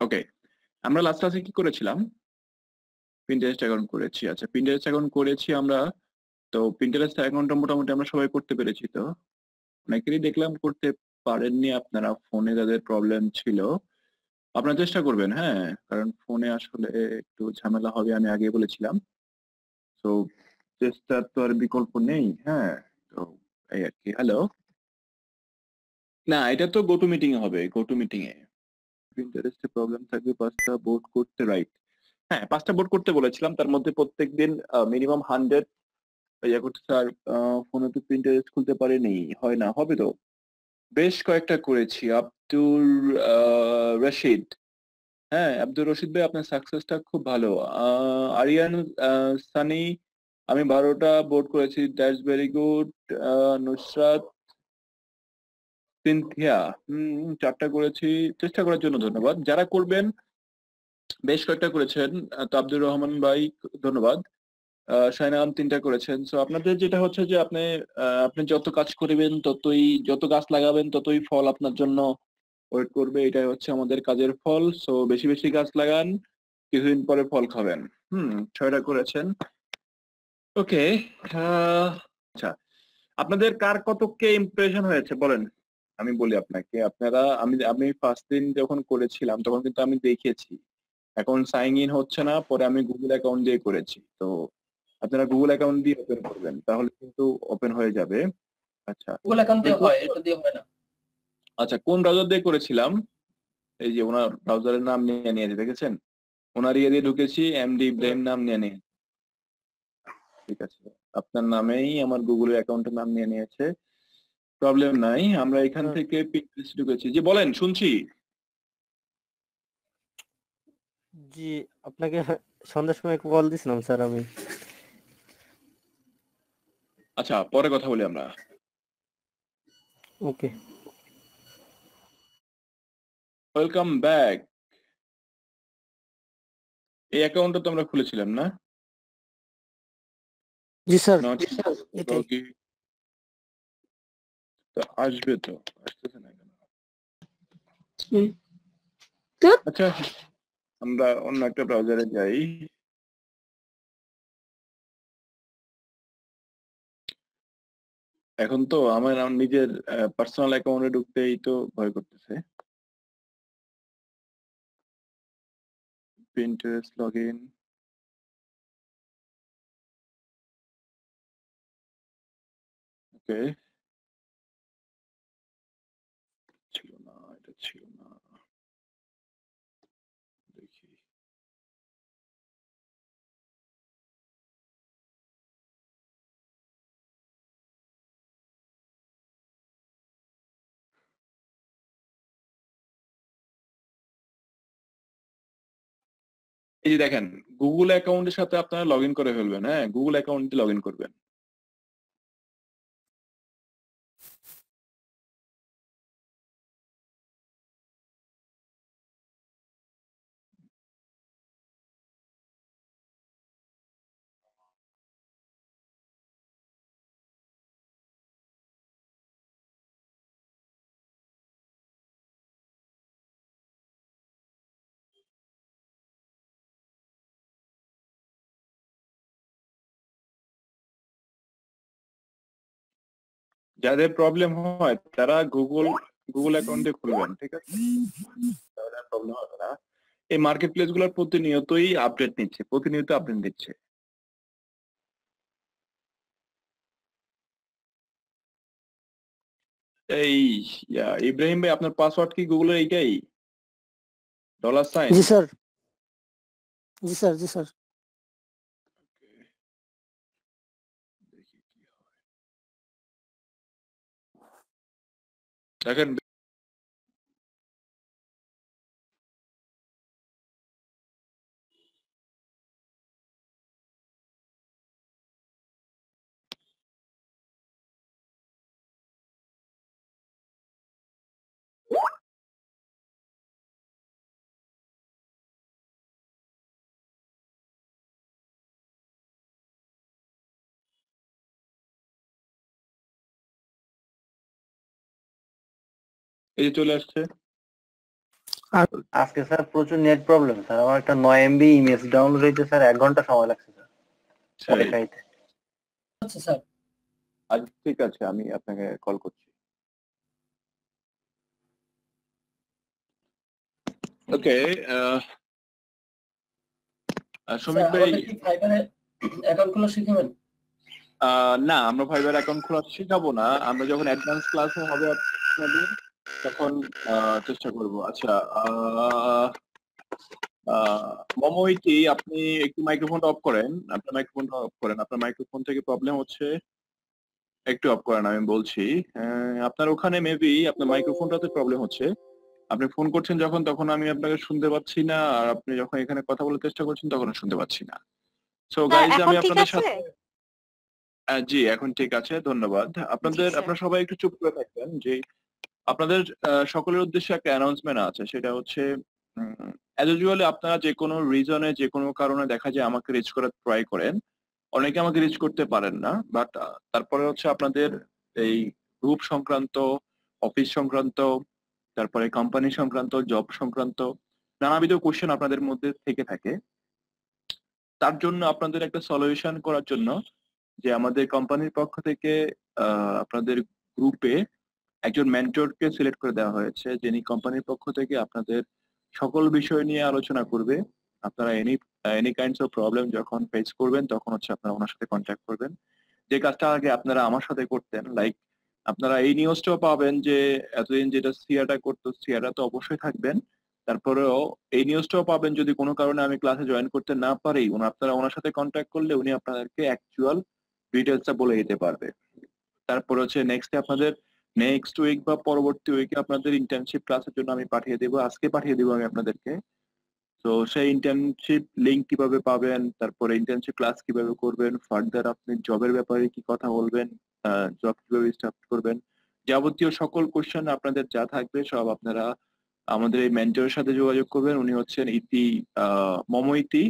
ওকে, আমরা লাস্ট ক্লাসে কি করেছিলাম? পিন্টারেস্ট অ্যাকাউন্ট করেছি। আচ্ছা, পিন্টারেস্ট অ্যাকাউন্ট করেছি আমরা। তো পিন্টারেস্ট অ্যাকাউন্টটা মোটামুটি আমরা সবাই করতে পেরেছি। তো অনেকেরই দেখলাম করতে পারেননি, আপনারা ফোনে যাদের প্রবলেম ছিল। আপনারা চেষ্টা করবেন, হ্যাঁ, কারণ ফোনে আসলে একটু ঝামেলা হবে, আমি আগে বলেছিলাম। তো চেষ্টার তো আর বিকল্প নেই, হ্যাঁ। তো এই আর কি। হ্যালো, না এটা তো গো টু মিটিং এ হবে, গো টু মিটিং এ। পিন্টারেস্টে প্রবলেম থাকবে 5টা বোর্ড করতে, রাইট? হ্যাঁ, 5টা বোর্ড করতে বলেছিলাম, তার মধ্যে প্রত্যেকদিন মিনিমাম 100 ইয়া করতে। স্যার ফোনে তো প্রিন্টারেস্ট খুলতে পারেনি, হয় না, হবে তো। বেশ কয়েকটা করেছি। আব্দুর রশিদ, হ্যাঁ আব্দুর রশিদ ভাই, আপনার সাকসেসটা খুব ভালো। আরিয়ান সানি, আমি 12টা বোর্ড করেছি, that's very good. Nusrat, Sinthia, 4টা করেছি। চেষ্টা করার জন্য ধন্যবাদ। যারা করবেন, বেশ কয়েকটা করেছেন। তো আব্দুর রহমান ভাই, ধন্যবাদ। শাহিনা আলম 3টা করেছেন। সো আপনাদের যেটা হচ্ছে যে আপনি যত কাজ করবেন ততই, যত গাছ লাগাবেন ততই ফল আপনার জন্য ওয়েট করবে। এটাই হচ্ছে আমাদের কাজের ফল। সো বেশি বেশি গাছ লাগান, কিছুদিন পরে ফল খাবেন। 6টা করেছেন। ওকে। আচ্ছা, আপনাদের কার কতকে ইমপ্রেশন হয়েছে বলেন, আমি বলি আপনাকে। আপনারা, আমি ফার্স্ট দিন যখন করেছিলাম তখন কিন্তু আমি দেখেছি অ্যাকাউন্ট সাইন ইন হচ্ছে না, পরে আমি গুগল অ্যাকাউন্ট দিয়ে করেছি। তো আপনারা গুগল অ্যাকাউন্ট দিয়ে ওপেন করবেন, তাহলে কিন্তু ওপেন হয়ে যাবে। আচ্ছা, গুগল অ্যাকাউন্ট দিয়ে হয়, এটা দিয়ে হয় না। আচ্ছা, কোন ব্রাউজার দিয়ে করেছিলাম? এই যে ওনার ব্রাউজারের নাম নিয়ে নিয়ে দেখেছেন, ওনার ইয়ে দিয়ে ঢুকেছি, এমডি ইব্রাহিম নাম নিয়ে নিয়ে। ঠিক আছে, আপনার নামেই আমার গুগল অ্যাকাউন্টের নাম নিয়ে নিয়েছে, প্রবলেম নাই। আমরা এখান থেকে পিক্সেলস ঢুকেছি। জি বলেন, শুনছি। জি, আপনাকে সন্ধ্যার সময় কল দিছিলাম স্যার আমি। আচ্ছা, পরে কথা বলি আমরা। ওকে, ওয়েলকাম ব্যাক। এই অ্যাকাউন্টটা তো আমরা খুলেছিলাম না? জি স্যার, Not এটাই। login। তো আসবে তো, আসতেছে না কেন? আচ্ছা, আমরা অন্য একটা ব্রাউজারে যাই। এখন তো আমার নিজের পার্সোনাল অ্যাকাউন্টে ঢুকতেই তো ভয় করতেছে। Pinterest login. ওকে, ছিল না, এটা ছিল না। দেখি, এই যে দেখেন, গুগল অ্যাকাউন্টের সাথে আপনারা লগ ইন করে ফেলবেন। হ্যাঁ, গুগল অ্যাকাউন্টে লগ ইন করবেন। যাদের প্রবলেম হয় তারা গুগল অ্যাকাউন্টে খুলবেন, ঠিক আছে? তাহলে প্রবলেম হবে না। এই মার্কেট প্লেস গুলোর প্রতিনিয়তই আপডেট নিচ্ছে, প্রতিনিয়ত আপডেট দিচ্ছে। এই ইব্রাহিম ভাই, আপনার পাসওয়ার্ড কি গুগলের এইটাই, $? জি স্যার, জি স্যার, জি স্যার। দেখি কি হয়। দেখেন, এই যে চলে আসছে। আজকে স্যার প্রচুর নেট প্রবলেম স্যার, আমার একটা 9 MB ইমেজ ডাউনলোড হইতে স্যার 1 ঘন্টা সময় লাগছে স্যার ওয়াইফাইতে। আচ্ছা স্যার, আচ্ছা ঠিক আছে, আমি আপনাকে কল করছি। ওকে, সুমিত ভাই। আমাদের কি ফাইবারে অ্যাকাউন্ট খোলা শিখাবেন? না, আমরা ফাইবার অ্যাকাউন্ট খোলা শিখাবো না, আমরা যখন অ্যাডভান্স ক্লাসে হবে আপনাদের তখন চেষ্টা করব। আচ্ছা, মমইটি, আপনি একটু মাইক্রোফোনটা অফ করেন, আপনার মাইক্রোফোনটা অফ করেন, আপনার মাইক্রোফোন থেকে প্রবলেম হচ্ছে, একটু অফ করেন আমি বলছি। আপনার ওখানে মেবি আপনার মাইক্রোফোনটাতে প্রবলেম হচ্ছে, আপনি ফোন করছেন যখন তখন আমি আপনাকে শুনতে পাচ্ছি না, আর আপনি যখন এখানে কথা বলার চেষ্টা করছেন তখন শুনতে পাচ্ছি না। সো গাইজ, এখন আমি ঠিক আপনাদের আছে? সাথে জি এখন ঠিক আছে, ধন্যবাদ। জি আপনাদের স্যার। আপনারা সবাই একটু চুপ করে থাকবেন। যে আপনাদের সকলের উদ্দেশ্যে একটা অ্যানাউন্সমেন্ট আছে, সেটা হচ্ছে অ্যাজ ইউজুয়ালি আপনারা যে কোনো রিজনে যে কোনো কারণে দেখা যায় আমাকে রিচ করার ট্রাই করেন, অনেকে আমাকে রিচ করতে পারেন না, বাট তারপরে হচ্ছে আপনাদের এই গ্রুপ সংক্রান্ত, অফিস সংক্রান্ত, তারপরে কোম্পানি সংক্রান্ত, জব সংক্রান্ত নানাবিধ কোশ্চেন আপনাদের মধ্যে থেকে থাকে। তার জন্য আপনাদের একটা সলিউশন করার জন্য যে আমাদের কোম্পানির পক্ষ থেকে আপনাদের গ্রুপে একজন মেন্টরকে সিলেক্ট করে দেওয়া হয়েছে, যিনি কোম্পানির পক্ষ থেকে আপনাদের সকল বিষয় নিয়ে আলোচনা করবে। আপনারা any any kinds of problem যখন ফেস করবেন তখন হচ্ছে আপনারা ওনার সাথে কন্ট্যাক্ট করবেন। যে কাজটা আগে আপনারা আমার সাথে করতেন, লাইক আপনারা এই নিউজটাও পাবেন যে এতদিন যেটা সিয়াটা করতো, সিয়াটা তো অবশ্যই থাকবেন, তারপরেও এই নিউজটাও পাবেন যদি কোনো কারণে আমি ক্লাসে জয়েন করতে না পারি, আপনারা ওনার সাথে কন্ট্যাক্ট করলে উনি আপনাদেরকে অ্যাকচুয়াল ডিটেলসটা বলে দিতে পারবে। তারপর হচ্ছে আপনাদের নেক্সট উইক বা পরবর্তী উইকে আপনাদের ইন্টার্নশিপ ক্লাসের জন্য আমি পাঠিয়ে দেবো, আজকে পাঠিয়ে দেবো আমি আপনাদেরকে। তো সেই ইন্টার্নশিপ লিংক কিভাবে পাবেন, তারপরে ইন্টার্নশিপ ক্লাস কিভাবে করবেন, ফার্দার আপনি জবের ব্যাপারে কি কথা বলবেন, জব কিভাবে স্টার্ট করবেন, যাবতীয় সকল কোশ্চেন আপনাদের যা থাকবে সব আপনারা আমাদের এই মেন্টরের সাথে যোগাযোগ করবেন। উনি হচ্ছেন মমইতি।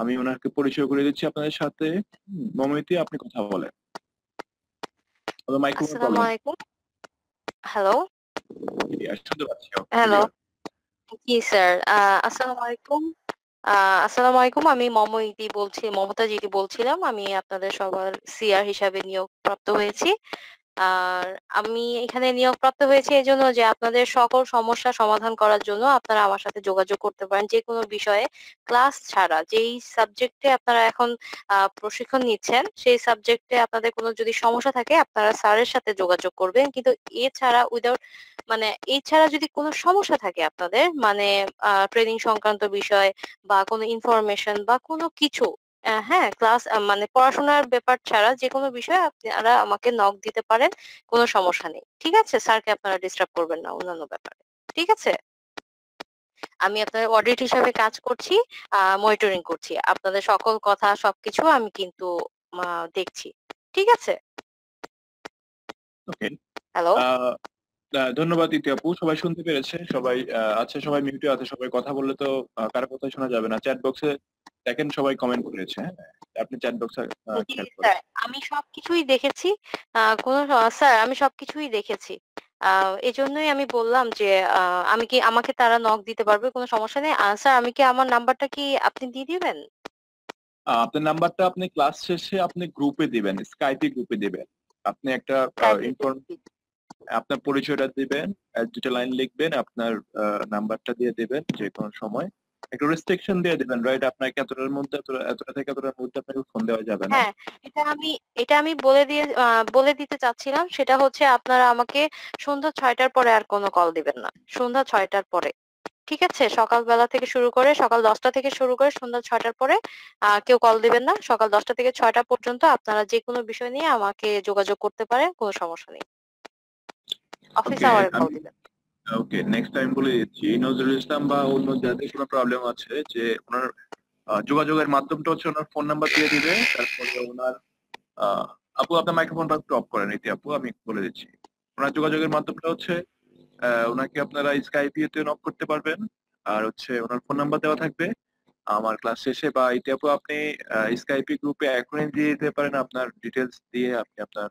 আমি ওনাকে পরিচয় করে দিচ্ছি আপনাদের সাথে। মমইতি, আপনি কথা বলেন। মাইক্রোফোন আসসালামু প্রবলেম, আলাইকুম। হ্যালো। শুনতে পাচ্ছি। হ্যালো। জি স্যার। আসসালামু আলাইকুম। আসসালামু আলাইকুম। আমি মমতা দিদি বলছিলাম। আমি আপনাদের সবার সিআর হিসাবে নিয়োগপ্রাপ্ত হয়েছি। আর আমি এখানে নিয়োগপ্রাপ্ত হয়েছি এজন্য যে আপনাদের সকল সমস্যা সমাধান করার জন্য আপনারা আমার সাথে যোগাযোগ করতে পারেন যেকোনো বিষয়ে, ক্লাস ছাড়া। যেই সাবজেক্টে আপনারা এখন প্রশিক্ষণ নিচ্ছেন সেই সাবজেক্টে আপনাদের কোনো যদি সমস্যা থাকে আপনারা স্যারের সাথে যোগাযোগ করবেন। কিন্তু এছাড়া এছাড়া যদি কোনো সমস্যা থাকে আপনাদের মানে ট্রেনিং সংক্রান্ত বিষয় বা কোনো ইনফরমেশন বা কোনো কিছু, হ্যাঁ, ক্লাস মানে পড়াশোনার ব্যাপার ছাড়া যেকোনো বিষয়ে আপনারা আমাকে নক দিতে পারেন, কোনো সমস্যা নেই। ঠিক আছে? স্যারকে আপনারা ডিস্টার্ব করবেন না অন্যান্য ব্যাপারে। ঠিক আছে? আমি আপনার অডিট হিসাবে কাজ করছি, মনিটরিং করছি। আপনাদের সকল কথা সবকিছু আমি কিন্তু দেখছি। ঠিক আছে? ওকে, হ্যালো? ধন্যবাদ ইতি আপু, সবাই শুনতে পেরেছে, সবাই আছে, সবাই মিউটে আছে, সবাই কথা বললে তো কারো কথাই শোনা যাবে না। চ্যাট বক্সে দেখেন সবাই কমেন্ট করেছে, হ্যাঁ, আপনি চ্যাট বক্সে জি খেয়াল করেন। স্যার, আমি সবকিছুই দেখেছি। স্যার আমি সবকিছুই দেখেছি। এজন্যই আমি বললাম যে আমাকে তারা নক দিতে পারবে, কোনো সমস্যা নেই। স্যার আমি কি আমার নাম্বারটা কি আপনি দিয়ে দিবেন? আপনার নাম্বারটা আপনি ক্লাস শেষে আপনি গ্রুপে দিবেন, স্কাইপে গ্রুপে দিবেন। আপনি একটা স্কাইপে আপনার পরিচয়টা দিবেন, দুটো লাইন লিখবেন, আপনার নাম্বারটা দিয়ে দিবেন যে কোনো সময়। একটা রেস্ট্রিকশন দিয়ে দিবেন, রাইট? আপনাকে এতটার মধ্যে এতটা থেকে এতটার মধ্যে আপনাকে ফোন দেওয়া যাবে না। হ্যাঁ, এটা আমি বলে দিতে চাচ্ছিলাম। সেটা হচ্ছে আপনারা আমাকে সন্ধ্যা ৬টার পরে আর কোনো কল দিবেন না। সন্ধ্যা ৬টার পরে। ঠিক আছে? সকালবেলা থেকে শুরু করে সকাল ১০টা থেকে শুরু করে সন্ধ্যা ৬টার পরে কেউ কল দিবেন না। সকাল ১০টা থেকে ৬টা পর্যন্ত আপনারা যেকোনো বিষয় নিয়ে আমাকে যোগাযোগ করতে পারেন, কোনো সমস্যা নেই। অফিস ওকে, আওয়ারে কল আমি দিবেন। ওকে, নেক্সট টাইম বলে দিচ্ছি, নজরুল ইসলাম বা অন্য যাদের কোনো প্রবলেম আছে যে ওনার যোগাযোগের মাধ্যমটা হচ্ছে ওনার ফোন নাম্বার দিয়ে দিবে, তারপরে ওনার আহ, আপু আপনার মাইক্রোফোনটা একটু অফ করেন, ইতি আপু আমি বলে দিচ্ছি। ওনার যোগাযোগের মাধ্যমটা হচ্ছে ওনাকে আপনারা স্কাইপিতে নক করতে পারবেন, আর হচ্ছে ওনার ফোন নাম্বার দেওয়া থাকবে আমার ক্লাস শেষে, বা ইতিহাপু আপনি স্কাইপি গ্রুপে এখনই দিয়ে দিতে পারেন আপনার ডিটেলস দিয়ে, আপনি আপনার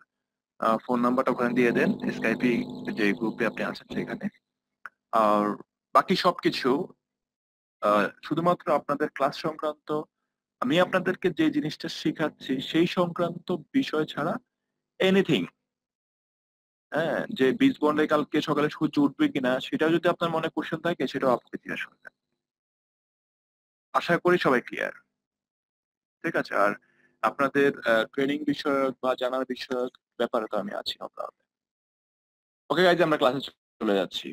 ফোন নাম্বারটা ওখানে দিয়ে দেন, স্কাইপি যে গ্রুপে আপনি আছেন সেখানে। আর বাকি সবকিছু শুধুমাত্র আপনাদের ক্লাস সংক্রান্ত, আমি আপনাদেরকে যে জিনিসটা শিখাচ্ছি সেই সংক্রান্ত বিষয় ছাড়া এনিথিং, হ্যাঁ, যে বীজ বন্ডে কালকে সকালে সূর্য উঠবে কিনা সেটা যদি আপনার মনে কোশ্চেন থাকে সেটাও আপনি জিজ্ঞাসা করবেন। আশা করি সবাই ক্লিয়ার, ঠিক আছে? আর আপনাদের ট্রেনিং বিষয়ক বা জানার বিষয়ক ব্যাপারে তো আমি আছি আপনার। ওকে গাইজ, আমরা ক্লাসে চলে যাচ্ছি।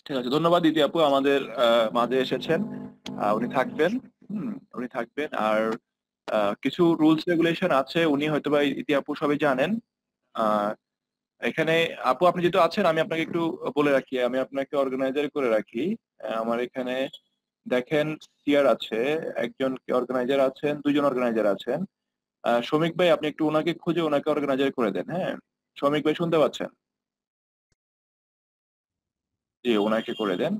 ঠিক আছে, ধন্যবাদ দিদি আপু আমাদের মাঝে এসেছেন। উনি থাকবেন, উনি থাকবেন। আর কিছু রুলস রেগুলেশন আছে, উনি হয়তোবা ইতি আপু সবাই জানেন। এখানে আপু আপনি যেহেতু আছেন, আমি আপনাকে একটু বলে রাখি, আমি আপনাকে অর্গানাইজার করে রাখি। আমার এখানে দেখেন সিআর আছে, একজন অর্গানাইজার আছেন, দুজন অর্গানাইজার আছেন। শ্রমিক ভাই, আপনি একটু ওনাকে খুঁজে ওনাকে অর্গানাইজার করে দেন। হ্যাঁ, শ্রমিক ভাই শুনতে পাচ্ছেন? জি, ওনাকে করে দেন।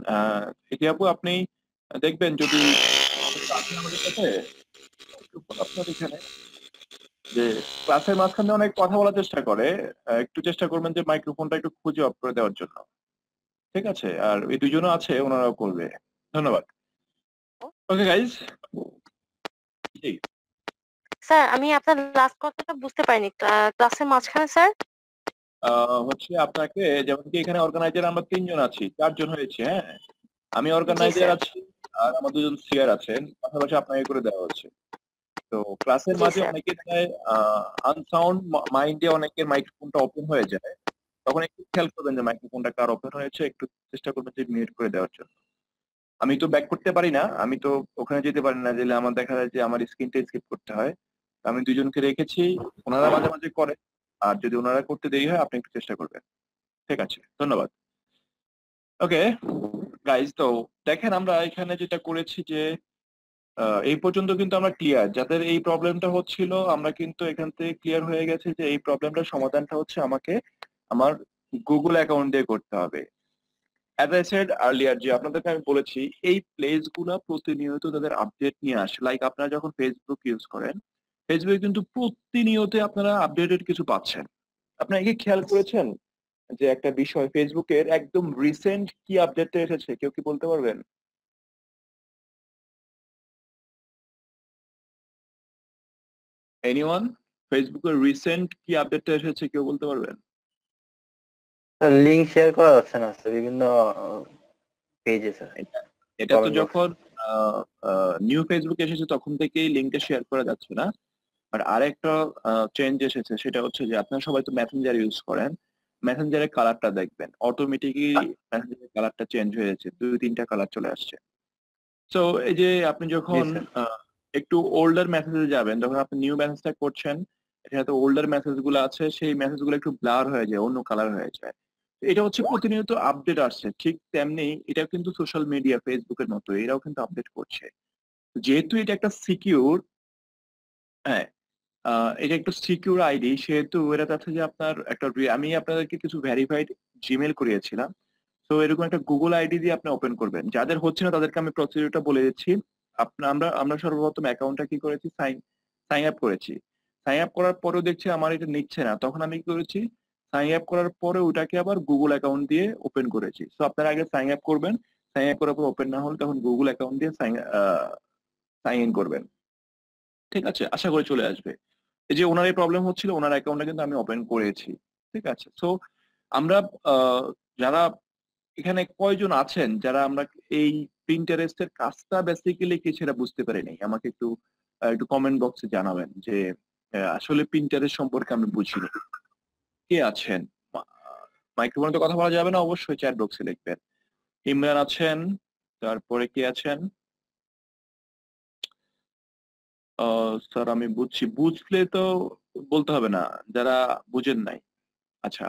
এটি আপু আপনি দেখবেন যদি আছেন আমাদের সাথে, আপনার এখানে যে ক্লাসের মাঝখানে অনেক কথা বলার চেষ্টা করে, একটু চেষ্টা করবেন যে মাইক্রোফোনটা একটু খুঁজে অফ করে দেওয়ার জন্য, ঠিক আছে? আর এই দুজনও আছে, ওনারাও করবে। ধন্যবাদ। Okay guys. জি, স্যার আমি আপনার লাস্ট কথাটা বুঝতে পারিনি, ক্লাসের মাঝখানে স্যার। হচ্ছে আপনাকে, যেমন কি এখানে অর্গানাইজার আমরা 3 জন আছি, 4 জন হয়েছে। হ্যাঁ, আমি জি অর্গানাইজার স্যার। আছি আর আমার দুজন সিআর আছেন, পাশাপাশি আপনাকে করে দেওয়া হচ্ছে। তো ক্লাসের জি মাঝে স্যার। অনেকে চায় আনসাউন্ড মাইন্ডে অনেকের মাইক্রোফোনটা ওপেন হয়ে যায়, তখন একটু খেয়াল করবেন যে মাইক্রোফোনটা কার ওপেন হয়েছে, একটু চেষ্টা করবেন যে মিউট করে দেওয়ার জন্য। আমি তো ব্যাক করতে পারি না, আমি তো ওখানে যেতে পারি না, যেলে আমার দেখা যায় যে আমার স্ক্রিনটা স্কিপ করতে হয়। তো আমি দুজনকে রেখেছি, ওনারা মাঝে মাঝে করে। আর যদি ওনারা করতে দেরি হয়, আপনি একটু চেষ্টা করবেন। ঠিক আছে, ধন্যবাদ। ওকে গাইজ, তো দেখেন আমরা এখানে যেটা করেছি যে এই পর্যন্ত কিন্তু আমরা ক্লিয়ার। যাদের এই প্রবলেমটা হচ্ছিল, আমরা কিন্তু এখান থেকে ক্লিয়ার হয়ে গেছে যে এই প্রবলেমটার সমাধানটা হচ্ছে আমাকে আমার গুগল অ্যাকাউন্ট দিয়ে করতে হবে। অ্যাজ আই সেড আর্লিয়ার, যে আপনাদেরকে আমি বলেছি এই প্লেস গুলা প্রতিনিয়ত তাদের আপডেট নিয়ে আসে। লাইক আপনারা যখন ফেসবুক ইউজ করেন, ফেসবুকে কিন্তু প্রতিনিয়ত আপনারা আপডেটেড কিছু পাচ্ছেন। আপনারা কি খেয়াল করেছেন যে একটা বিষয় ফেসবুকের একদম রিসেন্ট কি আপডেটটা এসেছে, কেউ কি বলতে পারবেন? এনিওয়ান? ফেসবুকের রিসেন্ট কি আপডেটটা এসেছে কেউ বলতে পারবেন? লিংক শেয়ার করা যাচ্ছে না স্যার বিভিন্ন পেজে স্যার। এটা তো Comment box। যখন নিউ ফেসবুক এসেছে তখন থেকেই লিঙ্কটা শেয়ার করা যাচ্ছে না। আর আরেকটা চেঞ্জ এসেছে, সেটা হচ্ছে যে আপনারা সবাই তো মেসেঞ্জার ইউজ করেন, মেসেঞ্জারের কালারটা দেখবেন অটোমেটিকই মেসেঞ্জারের কালারটা চেঞ্জ হয়ে যাচ্ছে, 2-3টা কালার চলে আসছে। সো এই যে আপনি জি যখন স্যার। একটু ওল্ডার মেসেজে যাবেন, যখন আপনি নিউ মেসেজটা করছেন, এটাতে ওল্ডার মেসেজ গুলো আছে, সেই মেসেজ গুলো একটু ব্লার হয়ে যায়, অন্য কালার হয়ে যায়। তো এটা হচ্ছে প্রতিনিয়ত আপডেট আসছে। ঠিক তেমনি এটা কিন্তু সোশ্যাল মিডিয়া ফেসবুকের মতো, এরাও কিন্তু আপডেট করছে। যেহেতু এটা একটা সিকিউর, হ্যাঁ, এটা একটা সিকিউর আইডি, সেহেতু এরা চাচ্ছে যে আপনার একটা আমি আপনাদেরকে কিছু ভেরিফাইড জিমেল করিয়েছিলাম। তো এরকম একটা গুগল আইডি দিয়ে আপনি ওপেন করবেন। যাদের হচ্ছে না তাদেরকে আমি প্রসিডিউরটা বলে দিচ্ছি। আমরা সর্বপ্রথম অ্যাকাউন্টটা কি করেছি, সাইন আপ করেছি। সাইন আপ করার পরেও দেখছি আমার এটা নিচ্ছে না, তখন আমি কি করেছি, সাইন আপ করার পরে ওটাকে আবার গুগল অ্যাকাউন্ট দিয়ে ওপেন করেছি। তো আপনারা আগে সাইন আপ করবেন, সাইন আপ করার পর ওপেন না হলে তখন গুগল অ্যাকাউন্ট দিয়ে সাইন ইন করবেন। ঠিক আছে, আশা করি চলে আসবে। এই যে ওনার এই প্রবলেম হচ্ছিল, ওনার অ্যাকাউন্টটা কিন্তু আমি ওপেন করেছি। ঠিক আছে, সো আমরা যারা এখানে কয়জন আছেন যারা আমরা এই প্রিন্টারেস্টের কাজটা বেসিক্যালি কি সেটা বুঝতে পারি নাই, আমাকে একটু একটু কমেন্ট বক্সে জানাবেন যে আসলে প্রিন্টারেস্ট সম্পর্কে আমি বুঝিনি। কে আছেন? মাইক্রোফোনে তো কথা বলা যাবে না, অবশ্যই চ্যাট বক্সে লিখবেন। ইমরান আছেন, তারপরে কে আছেন? স্যার আমি বুঝছি, বুঝলে তো বলতে হবে না, যারা বুঝেন নাই। আচ্ছা,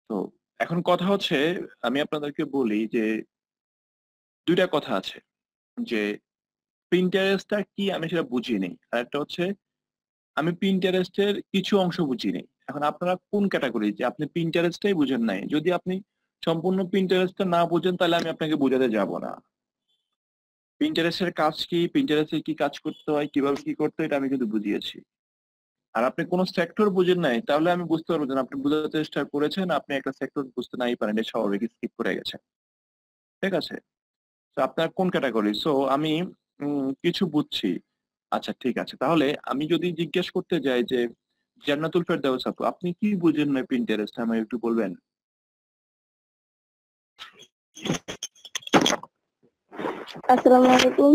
তো এখন কথা হচ্ছে, আমি আপনাদেরকে বলি যে দুইটা কথা আছে, যে পিন্টারেস্টটা কি আমি সেটা বুঝিনি, আর একটা হচ্ছে আমি পিন্টারেস্টের কিছু অংশ বুঝিনি। এখন আপনারা কোন ক্যাটাগরি, যে আপনি পিন্টারেস্টটাই বুঝেন নাই? যদি আপনি সম্পূর্ণ পিন্টারেস্টটা না বুঝেন তাহলে আমি আপনাকে বোঝাতে যাব না। পিন্টারেস্টের কাজ কি, পিন্টারেস্টে কি কাজ করতে হয়, কিভাবে কি করতে হয়, এটা আমি কিন্তু বুঝিয়েছি। আর আপনি কোন সেক্টর বুঝেন নাই, তাহলে আমি বুঝতে পারবো যে আপনি বোঝার চেষ্টা করেছেন, আপনি একটা সেক্টর বুঝতে নাই পারেন, এটা স্বাভাবিক, স্কিপ করে গেছেন। ঠিক আছে, তো আপনার কোন ক্যাটাগরি? সো আমি কিছু বুঝছি। আচ্ছা ঠিক আছে, তাহলে আমি যদি জিজ্ঞেস করতে যাই যে জান্নাতুল ফেরদাউস আপু, আপনি কি বুঝেন না পিন্টারেস্ট, আমায় একটু বলবেন? আসসালামু আলাইকুম।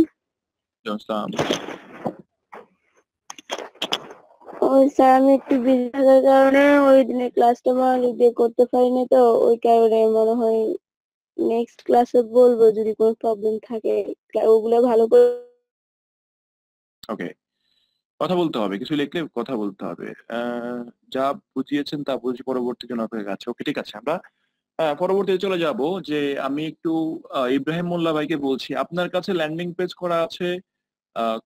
জানতাম। ওই স্যার আমি একটু বিজি থাকার কারণে ওই দিনে ক্লাসটা মনোযোগ দিয়ে করতে পারিনি, তো ওই কারণে মনে হয় নেক্সট ক্লাসে বলবো যদি কোনো প্রবলেম থাকে ওগুলো ভালো করে। ওকে, কথা বলতে হবে, কিছু লিখলে কথা বলতে হবে। যা বুঝিয়েছেন তা বুঝি পরবর্তী জন্য আপনার কাছে। ওকে ঠিক আছে, আমরা পরবর্তীতে চলে যাব। যে আমি একটু ইব্রাহিম মোল্লা ভাইকে বলছি, আপনার কাছে ল্যান্ডিং পেজ করা আছে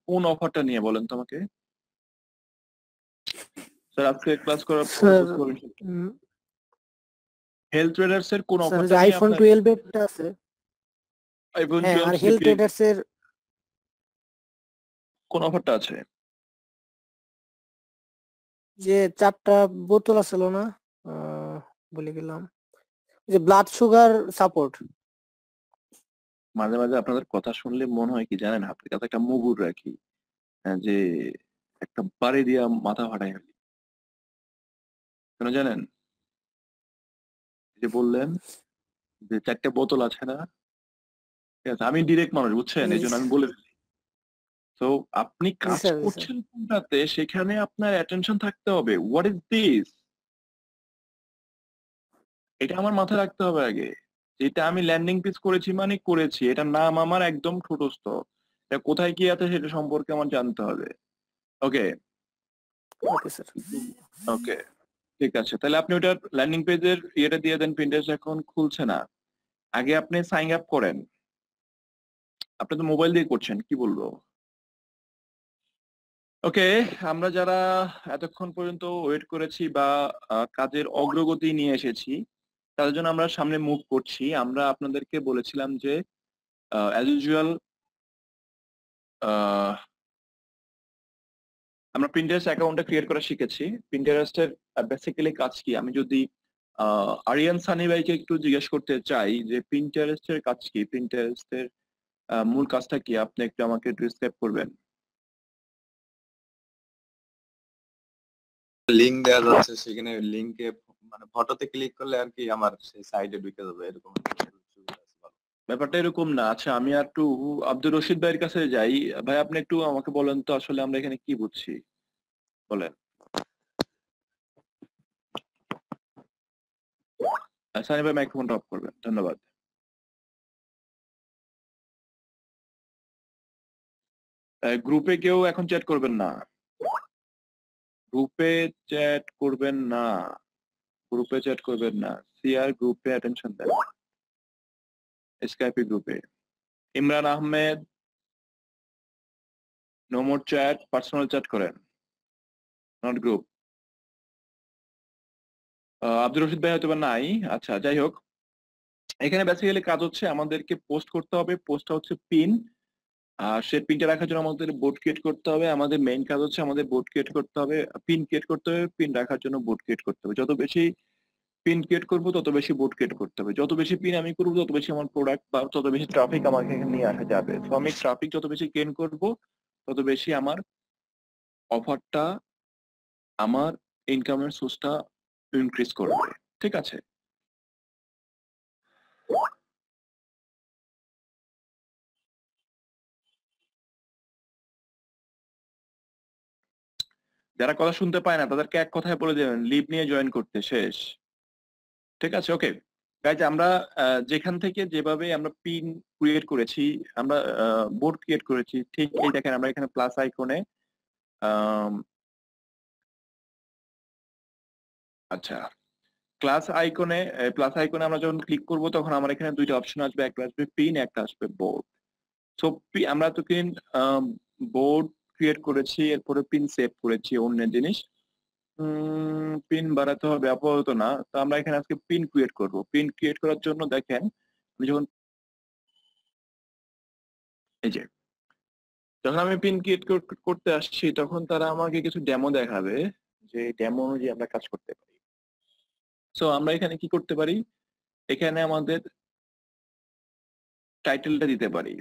কোন অফারটা নিয়ে বলেন তো আমাকে। স্যার আজকে ক্লাস করার পর স্যার বুঝতে পারবেন হেলথ ট্রেডার্স এর কোন স্যার অফারটা যে নিয়ে আইফোন আপনার 12 এরটা আছে, আইফোন হ্যাঁ, আর 12 হেলথ ট্রেডার্স এর কোন অফারটা আছে? যে 4টা বোতল আছিল না, বলে গেলাম, যে ব্লাড সুগার সাপোর্ট। মাঝে মাঝে আপনাদের কথা শুনলে মনে হয় কি জানেন, আপনার কাছে একটা মুগুর রাখি, যে একটা বাড়ি দিয়া মাথা ফাটাই ফেলি। কেন জানেন? যে বললেন যে 4টে বোতল আছে না, ঠিক আছে, আমি ডিরেক্ট মানুষ বুঝছেন, এই জন্য আমি বলে ফেলি। তো আপনি জি কাজ স্যার, জি স্যার। করছেন কোনটাতে, সেখানে আপনার অ্যাটেনশন থাকতে হবে। হোয়াট ইজ দিস, এটা আমার মাথায় রাখতে হবে আগে। যেটা আমি ল্যান্ডিং পেজ করেছি মানে করেছি, এটার নাম আমার একদম ঠোঁটস্থ, এটা কোথায় কি আছে সেটা সম্পর্কে আমার জানতে হবে। ওকে ওকে স্যার। ওকে ঠিক আছে, তাহলে আপনি ওটার ল্যান্ডিং পেজের ইয়েটা দিয়ে দেন। পিন্টারেস্ট এখন খুলছে না, আগে আপনি সাইন আপ করেন। আপনি তো মোবাইল দিয়ে করছেন, কি বলবো। ওকে, আমরা যারা এতক্ষণ পর্যন্ত ওয়েট করেছি বা কাজের অগ্রগতি নিয়ে এসেছি, তাদের জন্য আমরা সামনে মুভ করছি। আমরা আপনাদেরকে বলেছিলাম যে অ্যাজ ইউজুয়াল আমরা প্রিন্টারেস্ট অ্যাকাউন্টটা ক্রিয়েট করা শিখেছি। প্রিন্টারেস্টের বেসিক্যালি কাজ কি, আমি যদি আরিয়ান সানি ভাইকে একটু জিজ্ঞেস করতে চাই যে প্রিন্টারেস্টের কাজ কি, প্রিন্টারেস্টের মূল কাজটা কি, আপনি একটু আমাকে ডিসক্রাইব করবেন। লিংক দেওয়া যাচ্ছে, সেখানে লিংকে মানে ফটোতে ক্লিক করলে আর কি আমার সেই সাইডে ঢুকে যাবে, এরকম একটা সুবিধা আছে। ভালো। ব্যাপারটা এরকম না। আচ্ছা আমি আর একটু আব্দুর রশিদ ভাইয়ের কাছে যাই। ভাই আপনি একটু আমাকে বলেন তো আসলে আমরা এখানে কি বুঝছি, বলেন। সানি ভাই মাইক্রোফোনটা অফ করবেন, ধন্যবাদ। গ্রুপে কেউ এখন চ্যাট করবেন না, গ্রুপে চ্যাট করবেন না, গ্রুপে চ্যাট করবেন না। সিআর গ্রুপে অ্যাটেনশন দেন, স্কাইপে গ্রুপে। Imran Ahmed no more chat, personal chat করেন, নট গ্রুপ। আব্দুর রশিদ ভাই হয়তো বা নাই। আচ্ছা যাই হোক, এখানে বেসিক্যালি কাজ হচ্ছে আমাদেরকে পোস্ট করতে হবে। পোস্টটা হচ্ছে পিন, আর সে পিনটা রাখার জন্য আমাদের বোর্ড ক্রিয়েট করতে হবে। আমাদের মেইন কাজ হচ্ছে আমাদের বোর্ড ক্রিয়েট করতে হবে, পিন ক্রিয়েট করতে হবে, পিন রাখার জন্য বোর্ড ক্রিয়েট করতে হবে। যত বেশি পিন ক্রিয়েট করবো তত বেশি বোর্ড ক্রিয়েট করতে হবে, যত বেশি পিন আমি করবো তত বেশি আমার প্রোডাক্ট বা তত বেশি ট্রাফিক আমাকে এখানে নিয়ে আসা যাবে। তো আমি ট্রাফিক যত বেশি গেইন করবো তত বেশি আমার অফারটা, আমার ইনকামের সোর্সটা ইনক্রিজ করবে। ঠিক আছে, যারা কথা শুনতে পায় না তাদেরকে এক কথায় বলে দেবেন লিভ নিয়ে জয়েন করতে, শেষ। ঠিক আছে, ওকে গাইজ, আমরা যেখান থেকে যেভাবে আমরা পিন ক্রিয়েট করেছি, আমরা বোর্ড ক্রিয়েট করেছি, ঠিক এই দেখেন আমরা এখানে প্লাস আইকনে, আচ্ছা প্লাস আইকনে আমরা যখন ক্লিক করব তখন আমার এখানে দুইটা অপশন আসবে, একটা আসবে পিন, একটা আসবে বোর্ড। সো আমরা তো বোর্ড ক্রিয়েট করেছি, এরপরে পিন সেভ করেছি, অন্য জিনিস। পিন বাড়াতে হবে আপাতত না, তো আমরা এখানে আজকে পিন ক্রিয়েট করব। পিন ক্রিয়েট করার জন্য দেখেন আমি যখন এই যে যখন আমি পিন ক্রিয়েট করতে আসছি তখন তারা আমাকে কিছু ডেমো দেখাবে। যে ডেমো অনুযায়ী আমরা কাজ করতে পারি। সো আমরা এখানে কি করতে পারি, এখানে আমাদের টাইটেলটা দিতে পারি।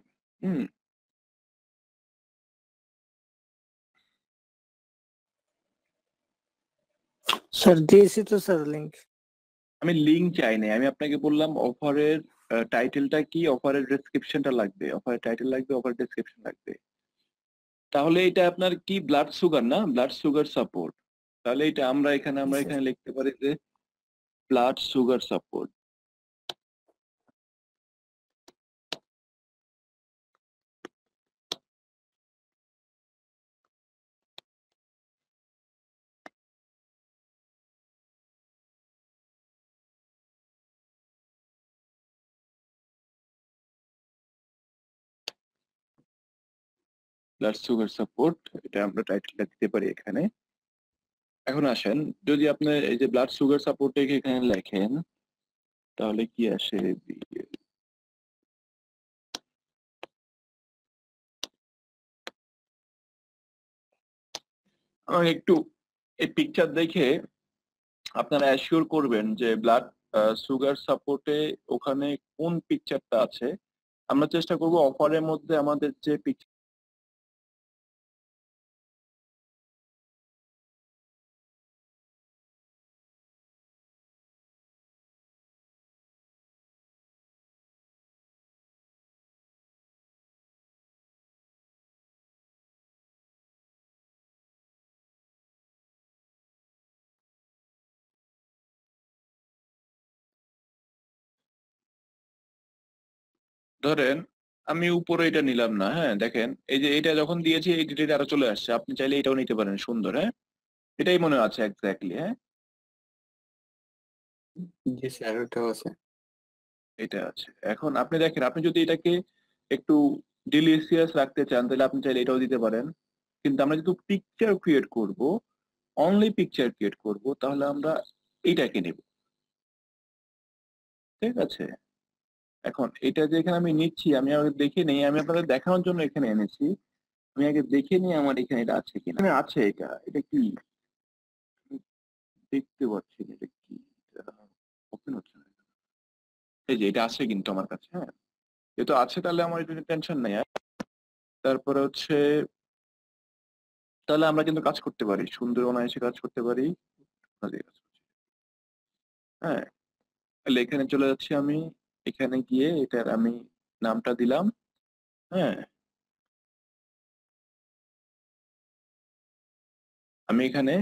স্যার দিয়েছি তো স্যার লিংক। আমি লিঙ্ক চাই না, আমি আপনাকে বললাম অফারের টাইটেলটা কি, অফারের ডেসক্রিপশনটা লাগবে, অফারের টাইটেল লাগবে, অফারের ডেসক্রিপশন লাগবে। তাহলে এটা আপনার কি ব্লাড সুগার না, ব্লাড সুগার সাপোর্ট। তাহলে এটা আমরা এখানে লিখতে পারি যে blood sugar support. Blood sugar support, এটা আমরা টাইটেলটা দিতে পারি এখানে। এখন আসেন, যদি আপনি এই যে ব্লাড সুগার সাপোর্ট এখানে লেখেন তাহলে কি আসে, আমাকে একটু এই পিকচার দেখে আপনারা অ্যাসিওর করবেন যে ব্লাড সুগার সাপোর্টে ওখানে কোন পিকচারটা আছে। আমরা চেষ্টা করব অফারের মধ্যে আমাদের যে পিকচার ধরেন আমি উপরে এটা নিলাম না, হ্যাঁ দেখেন এই যে এটা যখন দিয়েছি এই ডিটেইল আরো চলে আসছে, আপনি চাইলে এটাও নিতে পারেন, সুন্দর। হ্যাঁ এটাই মনে আছে এক্স্যাক্টলি। হ্যাঁ জি স্যার ওটাও আছে। এটা আছে। এখন আপনি দেখেন, আপনি যদি এটাকে একটু ডিলিশিয়াস রাখতে চান তাহলে আপনি চাইলে এটাও দিতে পারেন। কিন্তু আমরা যেহেতু পিকচার ক্রিয়েট করব, অনলি পিকচার ক্রিয়েট করব, তাহলে আমরা এইটাকে নেব। ঠিক আছে, এখন এটা যে এখানে আমি নিচ্ছি, আমি আগে দেখে নেই, আমি আপনাদের দেখানোর জন্য এখানে এনেছি। আমি আগে দেখে নিই আমার এখানে এটা আছে কিনা। এখানে আছে, এটা কি দেখতে পাচ্ছি না, এটা কি ওপেন হচ্ছে না। এই যে এটা আছে কিন্তু আমার কাছে। হ্যাঁ যেহেতু আছে তাহলে আমার এটা টেনশন নাই। তারপরে হচ্ছে তাহলে আমরা কিন্তু কাজ করতে পারি, সুন্দর অনায়াসে কাজ করতে পারি। হ্যাঁ তাহলে এখানে চলে যাচ্ছি আমি, এখানে গিয়ে এটার আমি নামটা দিলাম। হ্যাঁ আমি এখানে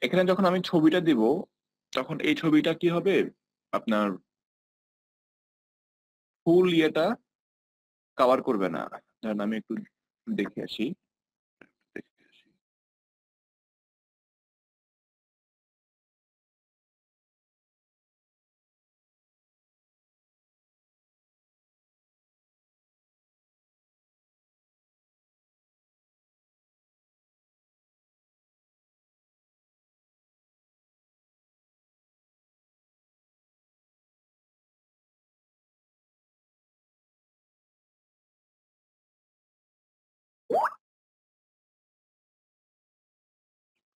এখানে যখন আমি ছবিটা দিব তখন এই ছবিটা কি হবে, আপনার ফুল ইয়েটা কভার করবে না। ধরেন আমি একটু দেখে আসি।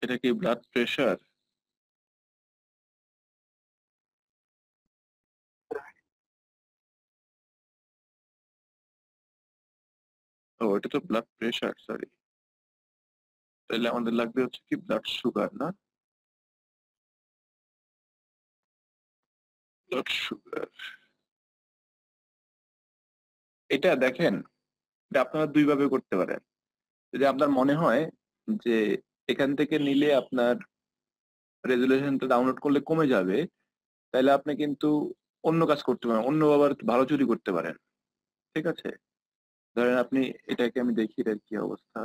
এটা কি ব্লাড প্রেশার? ও এটা তো ব্লাড প্রেশার, সরি। তাহলে আমাদের লাগবে হচ্ছে কি ব্লাড সুগার, না ব্লাড সুগার। এটা দেখেন, এটা আপনারা দুই ভাবে করতে পারেন। যদি আপনার মনে হয় যে এখান থেকে নিলে আপনার রেজুলেশনটা ডাউনলোড করলে কমে যাবে, তাহলে আপনি কিন্তু অন্য কাজ করতে পারেন, অন্য আবার ভালো চুরি করতে পারেন। ঠিক আছে, ধরেন আপনি এটাকে আমি দেখি এটার কি অবস্থা।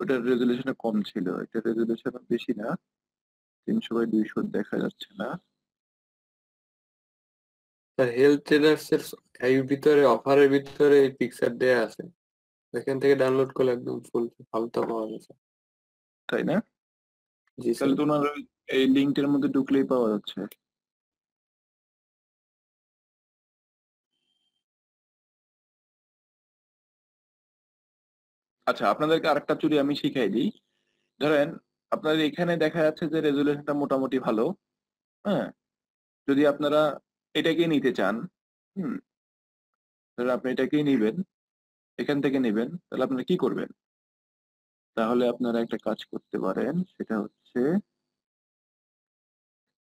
ওটার রেজুলেশন কম ছিল, এটা রেজুলেশন বেশি না, 300/200 দেখা যাচ্ছে না। স্যার হেলথ ট্রেডার্স এর এই ভিতরে অফারের ভিতরে এই পিকচার দেয়া আছে, এখান থেকে ডাউনলোড করলে একদম ফুল হালকা পাওয়া যাচ্ছে। তাই না? জি স্যার। তাহলে তোমার এই লিঙ্কটার মধ্যে ঢুকলেই পাওয়া যাচ্ছে। আচ্ছা, আপনাদেরকে আরেকটা চুরি আমি শিখাই দিই। ধরেন আপনাদের এখানে দেখা যাচ্ছে যে রেজুলেশনটা মোটামুটি ভালো। হ্যাঁ, যদি আপনারা এটাকে নিতে চান, হুম, তাহলে আপনি এটাকেই নিবেন, এখান থেকে নিবেন, তাহলে আপনারা কি করবেন? তাহলে আপনারা একটা কাজ করতে পারেন, সেটা হচ্ছে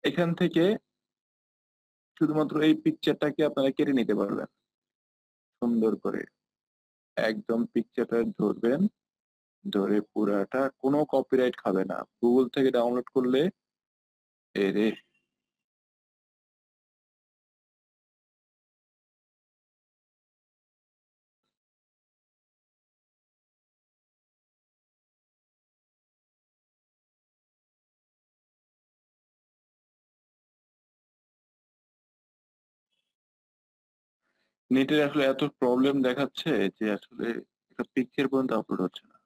এখান থেকে শুধুমাত্র এই পিকচারটাকে আপনারা কেটে নিতে পারবেন সুন্দর করে। একদম পিকচারটা ধরবেন, ধরে পুরাটা, কোনো কপিরাইট খাবে না। গুগল থেকে ডাউনলোড করলে এরে নেটের আসলে এত প্রবলেম দেখাচ্ছে যে আসলে একটা পিকচার পর্যন্ত আপলোড হচ্ছে না।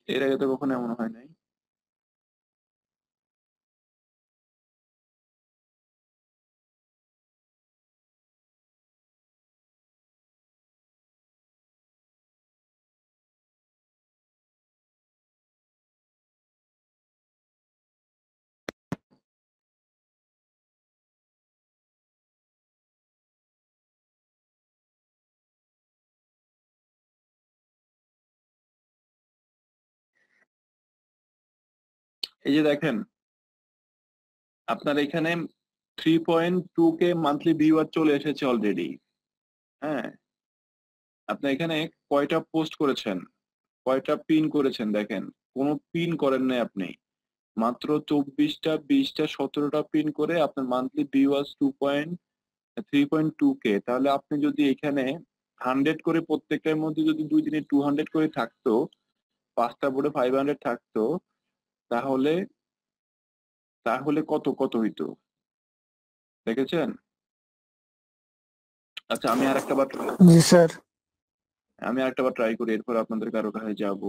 এর আগে তো কখনো এমন হয় নাই। এই যে দেখেন, আপনার এখানে 3.2K মান্থলি ভিউয়ার চলে এসেছে অলরেডি। হ্যাঁ, আপনি এখানে কয়টা পোস্ট করেছেন, কয়টা পিন করেছেন দেখেন, কোনো পিন করেন নাই আপনি। মাত্র 24টা, 20টা, 17টা পিন করে আপনার মান্থলি ভিউয়ার্স 3.2K। তাহলে আপনি যদি এখানে 100 করে প্রত্যেকটার মধ্যে যদি 2 দিনে 200 করে থাকতো, 5টা বোর্ডে 500 থাকতো, তাহলে তাহলে কত কত হইতো দেখেছেন? আচ্ছা, জি স্যার। আমি আরেকটা বার ট্রাই করি, এরপর আপনাদের কারো কাছে যাব।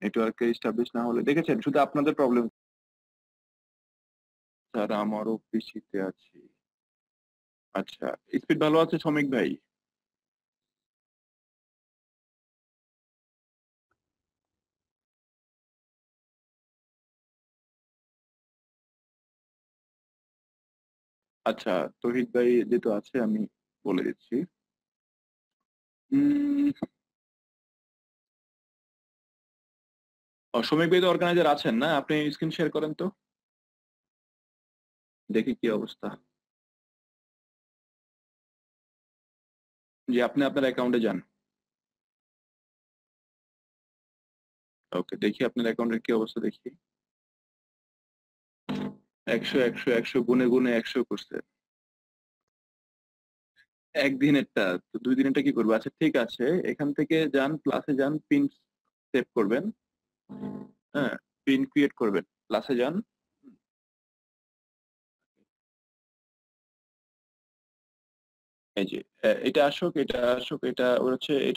নেটওয়ার্কে এস্টাবলিশ না হলে, দেখেছেন শুধু আপনাদের প্রবলেম, স্যার আমারও পিসিতে আছে। আচ্ছা, স্পিড ভালো আছে শ্রমিক ভাই? আচ্ছা, তৌহিদ ভাই যেহেতু আছে আমি বলে দিচ্ছি। শ্রমিক ভাই তো অর্গানাইজার আছেন না? আপনি স্ক্রিন শেয়ার করেন তো, দেখি কি অবস্থা। জি, আপনি আপনার অ্যাকাউন্টে যান। ওকে, দেখি আপনার অ্যাকাউন্টের কি অবস্থা দেখি। 100 100 100 গুনে গুনে 100 করছে একদিনেরটা। তো 2 দিনেরটা কি করবো? আচ্ছা ঠিক আছে, এখান থেকে যান, প্লাসে যান, পিন সেভ করবেন। হ্যাঁ, পিন ক্রিয়েট করবেন, প্লাসে যান। এই যে এটা আসুক, এটা আসুক, এটা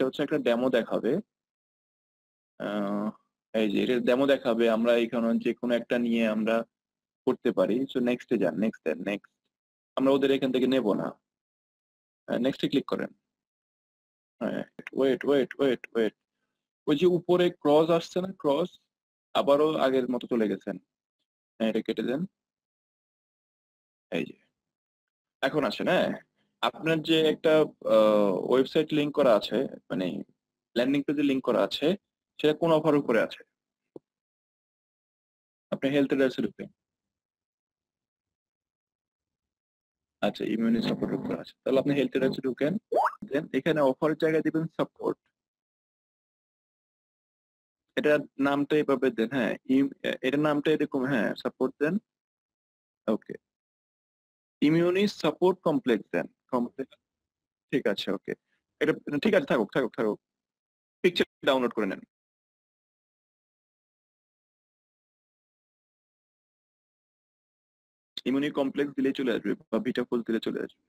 হচ্ছে একটা ডেমো দেখাবে। এই যে এটা ডেমো দেখাবে, আমরা এখানে যে কোনো একটা নিয়ে আমরা করতে পারি। সো নেক্সটে যান, নেক্সট দেন, নেক্সট। আমরা ওদের এখান থেকে নেব না। নেক্সটে ক্লিক করেন। হ্যাঁ, ওয়েট ওয়েট ওয়েট ওয়েট, ওই যে উপরে ক্রস আসছে না, ক্রস, আবারও আগের মতো চলে গেছেন। হ্যাঁ, এটা কেটে দেন। এই যে এখন আসেন। হ্যাঁ, আপনার যে একটা ওয়েবসাইট লিংক করা আছে, মানে ল্যান্ডিং পেজে লিংক করা আছে, সেটা কোন অফার উপরে আছে? আপনি হেলথ এডার্সে ঢুকবেন। আচ্ছা, ইমিউনি সাপোর্টের উপর আছে, তাহলে আপনি হেলথ এডার্সে ঢুকেন। দেন এখানে অফারের জায়গায় দিবেন সাপোর্ট। এটার নামটা এভাবে দেন। হ্যাঁ, এটার নামটা এরকম, হ্যাঁ, সাপোর্ট দেন। ওকে, ইমিউনি সাপোর্ট কমপ্লেক্স দেন, কমপ্লেক্স। ঠিক আছে, ওকে, এটা ঠিক আছে, থাকুক থাকুক থাকুক। পিকচার ডাউনলোড করে নেন। ইমিউনি কমপ্লেক্স দিলেই চলে আসবে, বা ভিটা ফুল দিলে চলে আসবে।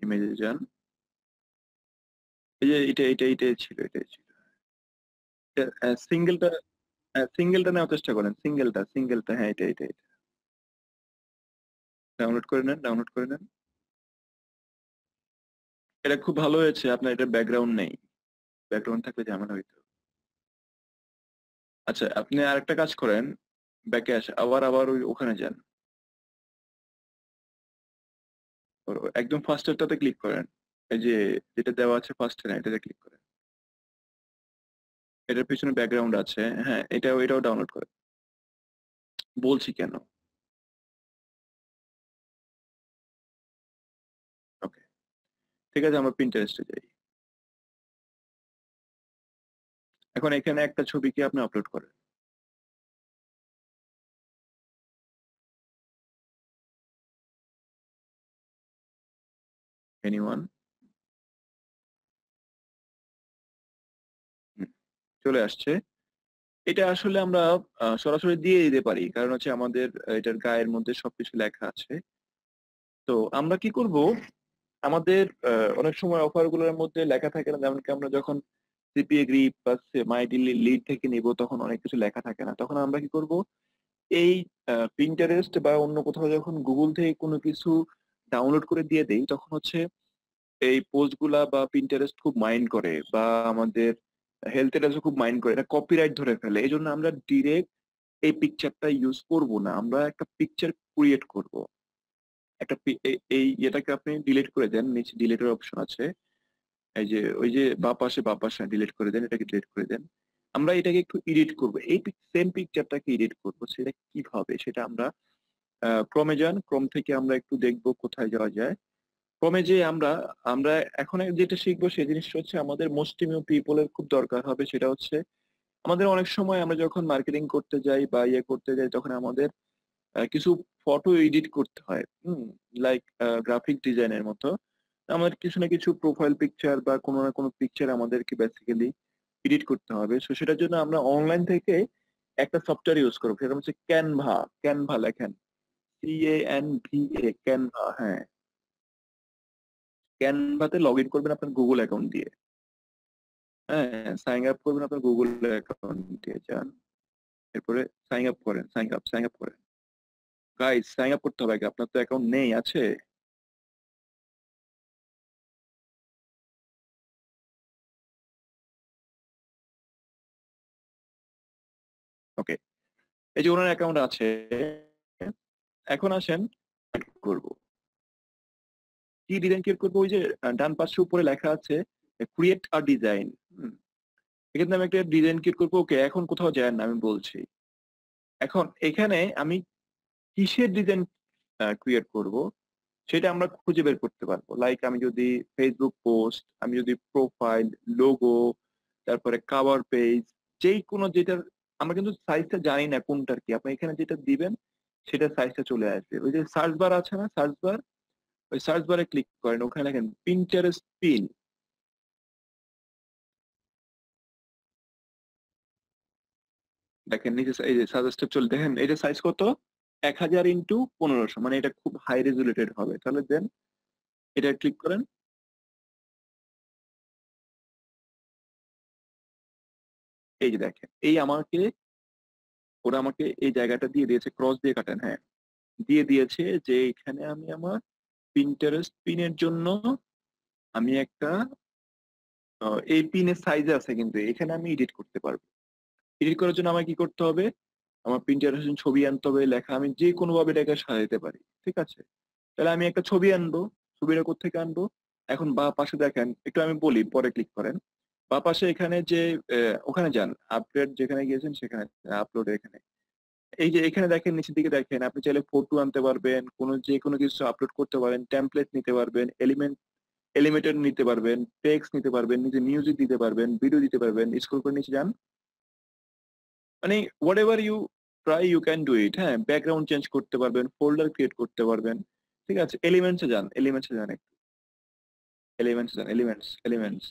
ইমেজে যান, এই যে এটাই ছিল, সিঙ্গেলটা নেওয়ার চেষ্টা করেন, সিঙ্গেলটা, হ্যাঁ এটা ডাউনলোড করে নেন। এটা খুব ভালো হয়েছে, আপনার এটা ব্যাকগ্রাউন্ড নেই, ব্যাকগ্রাউন্ড থাকলে ঝামেলা হইতো। আচ্ছা, আপনি আরেকটা কাজ করেন, ব্যাকে আসে আবার ওখানে যান, একদম ফার্স্টেরটাতে ক্লিক করেন, এই যে যেটা দেওয়া আছে ফার্স্টে, না এটাতে ক্লিক করেন, এটার পিছনে ব্যাকগ্রাউন্ড আছে, হ্যাঁ এটাও ডাউনলোড করেন। বলছি কেন, ওকে ঠিক আছে, আমরা পিন্টারেস্টে যাই। এখন এখানে একটা ছবিকে আপনি আপলোড করেন, এনিওয়ান, চলে আসছে। এটা আসলে আমরা সরাসরি দিয়ে দিতে পারি, কারণ হচ্ছে আমাদের এটার গায়ের মধ্যে সবকিছু লেখা আছে। তো আমরা কি করব, আমাদের অনেক সময় অফার গুলোর মধ্যে লেখা থাকে না, যেমন কি আমরা যখন সিপিএ গ্রিপ বা মাইডিলি লিড থেকে নিব তখন অনেক কিছু লেখা থাকে না, তখন আমরা কি করব, এই পিন্টারেস্ট বা অন্য কোথাও যখন গুগল থেকে কোনো কিছু ডাউনলোড করে দিয়ে দেই, তখন হচ্ছে এই পোস্ট গুলা বা পিন্টারেস্ট খুব মাইন্ড করে, বা আমাদের হেলথ এর খুব মাইন্ড করে, এটা কপিরাইট ধরে ফেলে। এই জন্য আমরা ডিরেক্ট এই পিকচারটা ইউজ করব না, আমরা একটা পিকচার ক্রিয়েট করব। এই এটাকে আপনি ডিলিট করে দেন, নিচে ডিলিটের অপশন আছে, এই যে ওই যে বাঁ পাশে ডিলিট করে দেন, এটাকে ডিলিট করে দেন। আমরা এটাকে একটু এডিট করব, এই সেম পিকচারটাকে এডিট করব, সেটা কিভাবে সেটা আমরা ক্রমে যান, ক্রম থেকে আমরা একটু দেখব কোথায় যাওয়া যায়। ক্রমে যে আমরা আমরা এখন যেটা শিখবো সেই জিনিসটা হচ্ছে আমাদের মুসলিমীয় পিপলের খুব দরকার হবে, সেটা হচ্ছে আমাদের অনেক সময় আমরা যখন মার্কেটিং করতে যাই বা ইয়ে করতে যাই, তখন আমাদের কিছু ফটো এডিট করতে হয়, লাইক গ্রাফিক ডিজাইনের মতো। আমাদের কিছু না কিছু প্রোফাইল পিকচার বা কোনো না কোনো পিকচার আমাদেরকে বেসিক্যালি এডিট করতে হবে। সো সেটার জন্য আমরা অনলাইন থেকে একটা সফটওয়্যার ইউজ করবো, সেটা হচ্ছে ক্যানভা লেখেন, CANVA, ক্যানভা, হ্যাঁ ক্যানভাতে লগ ইন করবেন আপনার গুগল অ্যাকাউন্ট দিয়ে, হ্যাঁ সাইন আপ করবেন আপনার গুগল অ্যাকাউন্ট দিয়ে, যান এরপরে সাইন আপ করেন গাইস, সাইন আপ করতে হবে আগে, আপনার তো অ্যাকাউন্ট নেই, আছে? ওকে, এই যে ওনার অ্যাকাউন্ট আছে, এখন আসেন করব কি ডিজাইন ক্রিয়েট করবো, ওই যে ডান পাশে উপরে লেখা আছে ক্রিয়েট আ ডিজাইন, এখানে আমি একটা ডিজাইন ক্রিয়েট করবো। ওকে, এখন কোথাও যায় না, আমি বলছি এখন এখানে আমি কিসের ডিজাইন ক্রিয়েট করব সেটা আমরা খুঁজে বের করতে পারবো। লাইক আমি যদি ফেসবুক পোস্ট, আমি যদি প্রোফাইল, লোগো, তারপরে কভার পেজ, যেই কোনো যেটার, আমরা কিন্তু সাইজটা জানি না কোনটার কি, আপনি এখানে যেটা দিবেন সেটা সাইজটা চলে আসবে। ওই যে সার্চ বার আছে না, সার্চ বার, ওই সার্চ বারে ক্লিক করেন, ওখানে লেখেন পিন্টারেস্ট পিন, দেখেন নিচে এই যে সাজেস্টেড চলে, দেখেন এটা সাইজ কত, 1000x1500, মানে এটা খুব হাই রেজুলেটেড হবে। তাহলে দেন এটা ক্লিক করেন, এই যে দেখেন ওরা আমাকে এই জায়গাটা দিয়ে দিয়েছে, ক্রস দিয়ে কাটেন, হ্যাঁ দিয়ে দিয়েছে যে এখানে আমি আমার পিন্টারেস্ট পিনের জন্য আমি একটা এই পিনের সাইজ আছে, কিন্তু এখানে আমি এডিট করতে পারবো। এডিট করার জন্য আমার কি করতে হবে, আমার পিন্টারেস্ট ছবি আনতে হবে, লেখা আমি যে কোনো ভাবে এটাকে সাজাতে পারি, ঠিক আছে? তাহলে আমি একটা ছবি আনবো, ছবিটা কোত্থেকে আনবো, এখন বা পাশে দেখেন, একটু আমি বলি পরে ক্লিক করেন, বা পাশে এখানে যে ওখানে যান, আপডেট যেখানে গিয়েছেন সেখানে, আপলোড এখানে, এই যে এখানে দেখেন নিচের দিকে দেখেন, আপনি চাইলে ফটো আনতে পারবেন, যে কোনো কিছু আপলোড করতে পারেন, টেমপ্লেট নিতে পারবেন, এলিমেন্টর নিতে পারবেন, টেক্সট নিতে পারবেন, নিজে মিউজিক দিতে পারবেন, ভিডিও দিতে পারবেন, স্ক্রল করে নিচে যান, মানে whatever you try you can do it, হ্যাঁ ব্যাকগ্রাউন্ড চেঞ্জ করতে পারবেন, ফোল্ডার ক্রিয়েট করতে পারবেন, ঠিক আছে? এলিমেন্টসে যান একটু, এলিমেন্টস,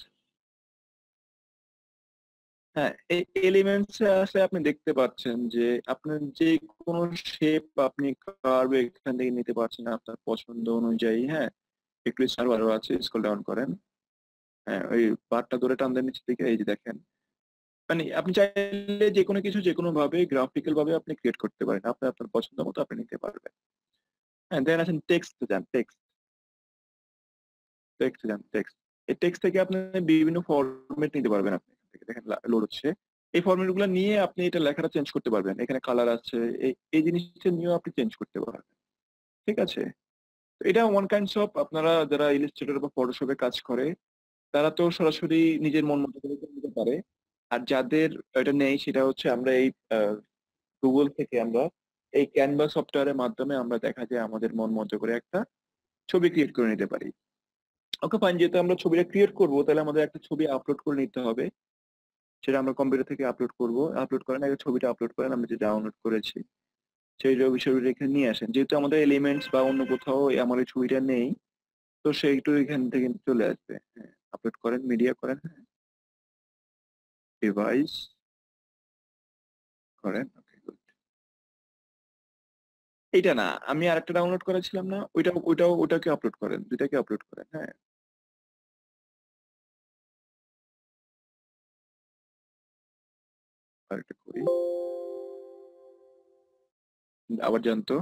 হ্যাঁ এই এলিমেন্টসে আসলে আপনি দেখতে পাচ্ছেন যে আপনার যে কোনো শেপ আপনি কার্ভ এখান থেকে নিতে পারছেন আপনার পছন্দ অনুযায়ী, হ্যাঁ একটু সার্ভারও আছে, স্ক্রল ডাউন করেন। হ্যাঁ, ওই বারটা ধরে টান দেন নিচের দিকে, এই যে দেখেন। মানে আপনি চাইলে যে কোনো কিছু যে কোনো ভাবে গ্রাফিক্যাল ভাবে আপনি ক্রিয়েট করতে পারেন, আপনি আপনার পছন্দ মতো আপনি নিতে পারবেন। হ্যাঁ, দেন আছেন টেক্সট যান, টেক্সট যান, টেক্সট। এই টেক্সট থেকে আপনি বিভিন্ন ফরম্যাট নিতে পারবেন। আপনি এখান থেকে দেখেন লোড হচ্ছে, এই ফরম্যাট গুলো নিয়ে আপনি এটা লেখাটা চেঞ্জ করতে পারবেন। এখানে কালার আছে, এই জিনিসটা নিয়েও আপনি চেঞ্জ করতে পারবেন। ঠিক আছে, তো এটা ওয়ান কাইন্ডস অফ, আপনারা যারা ইলাস্ট্রেটর বা ফটোশপে কাজ করে তারা তো সরাসরি নিজের মন মতো করে নিতে পারে। আর যাদের এটা নেই সেটা হচ্ছে আমরা এই গুগল থেকে আমরা এই ক্যানভা সফটওয়্যারের মাধ্যমে আমরা দেখা যায় আমাদের মন মতো করে একটা ছবি ক্রিয়েট করে নিতে পারি। ওকে ফাইন, যেহেতু আমরা ছবিটা ক্রিয়েট করবো তাহলে আমাদের একটা ছবি আপলোড করে নিতে হবে। সেটা আমরা কম্পিউটার থেকে আপলোড করব। আপলোড করেন আগে ছবিটা আপলোড করেন, আমরা যে ডাউনলোড করেছি সেই ছবিটা এখানে নিয়ে আসেন। যেহেতু আমাদের এলিমেন্টস বা অন্য কোথাও আমার এই ছবিটা নেই, তো সেইটু এখান থেকে চলে আসবে। হ্যাঁ, আপলোড করেন, মিডিয়া করেন, হ্যাঁ, ডিভাইস করেন। ওকে, গুড। এইটা না, আমি আরেকটা ডাউনলোড করেছিলাম না, ওটাকে আপলোড করেন, দুইটাকে আপলোড করেন। হ্যাঁ, আরেকটা করি, আবার জানতো,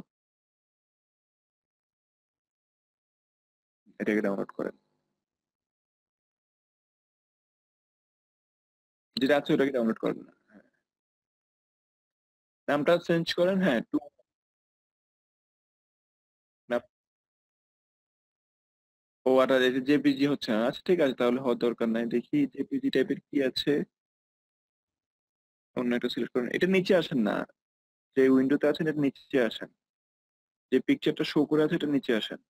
এটাকে ডাউনলোড করেন, যেটা আছে ওটাকে ডাউনলোড করেন না। হ্যাঁ, নামটা চেঞ্জ করেন। হ্যাঁ, ও আচ্ছা, এটা জেপিজি হচ্ছে না। আচ্ছা ঠিক আছে, তাহলে হওয়ার দরকার নাই। দেখি জেপিজি টাইপের কি আছে, অন্য একটা সিলেক্ট করেন। এটা নিচে আসেন না, যে উইন্ডোতে আছেন এটা নিচে আসেন, যে পিকচারটা শো করে আছে এটা নিচে আসেন।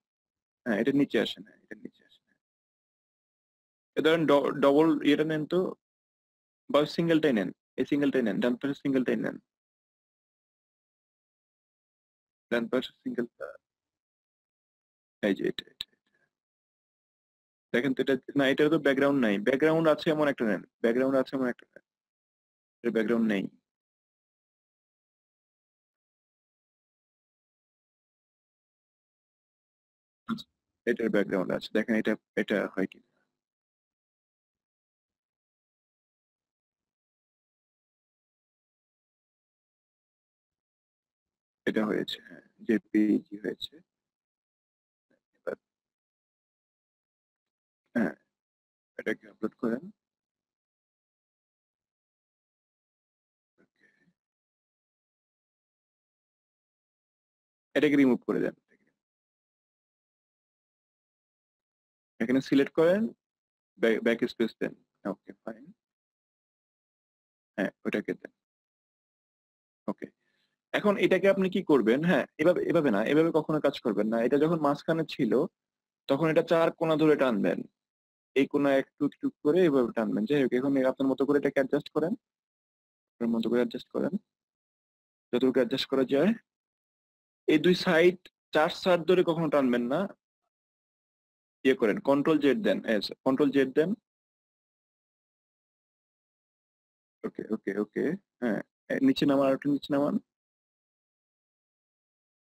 হ্যাঁ, এটা নিচে আসেন, হ্যাঁ এটা নিচে আসেন। এ ধরেন ডবল এটা নেন তো, বা সিঙ্গেলটাই নেন, এই সিঙ্গেলটাই নেন, ডান পাশে সিঙ্গেলটাই নেন, ডান পাশে সিঙ্গেলটা। এই যে এটা দেখেন তো, এটা না, এটা তো ব্যাকগ্রাউন্ড নাই, ব্যাকগ্রাউন্ড আছে এমন একটা নেন, ব্যাকগ্রাউন্ড আছে এমন একটা নেন, এর ব্যাকগ্রাউন্ড নেই। আচ্ছা, এটার ব্যাকগ্রাউন্ড আছে, দেখেন এটা, এটা হয় কি, এটা হয়েছে। হ্যাঁ, জেপিজি হয়েছে। এবার হ্যাঁ, এটাকে আপলোড করেন। এটাকে রিমুভ করে দেন, এখানে সিলেক্ট করেন, ব্যাক স্পেস দেন। ওকে ফাইন, হ্যাঁ ওটাকে দেন। ওকে, এখন এটাকে আপনি কি করবেন, হ্যাঁ এভাবে এভাবে না, এভাবে কখনো কাজ করবেন না। এটা যখন মাঝখানে ছিল তখন এটা চার কোণা ধরে টানবেন, এই কোণা একটু একটু করে এভাবে টানবেন। যাই হোক, এখন আপনার মতো করে এটাকে অ্যাডজাস্ট করেন, আপনার মতো করে অ্যাডজাস্ট করেন যতটুকু অ্যাডজাস্ট করা যায়। এই দুই সাইড চার সাইড ধরে কখনো টানবেন না, ইয়ে করেন, কন্ট্রোল জেড দেন, কন্ট্রোল জেড দেন। ওকে ওকে ওকে, হ্যাঁ নিচে নামান, আর একটু নিচে নামান।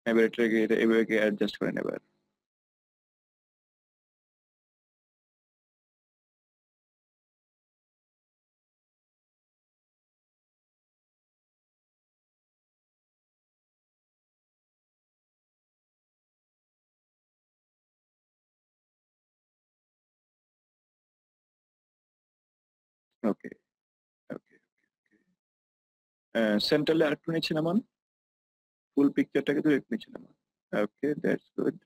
এবার এটাকে এভাবে অ্যাডজাস্ট করেন এবার। ওকে ওকে, সেন্টারলে আরেকটু নিচে নামান, ফুল পিকচারটাকে ধরে একটু নিচে নামান। ওকে, দ্যাটস গুড।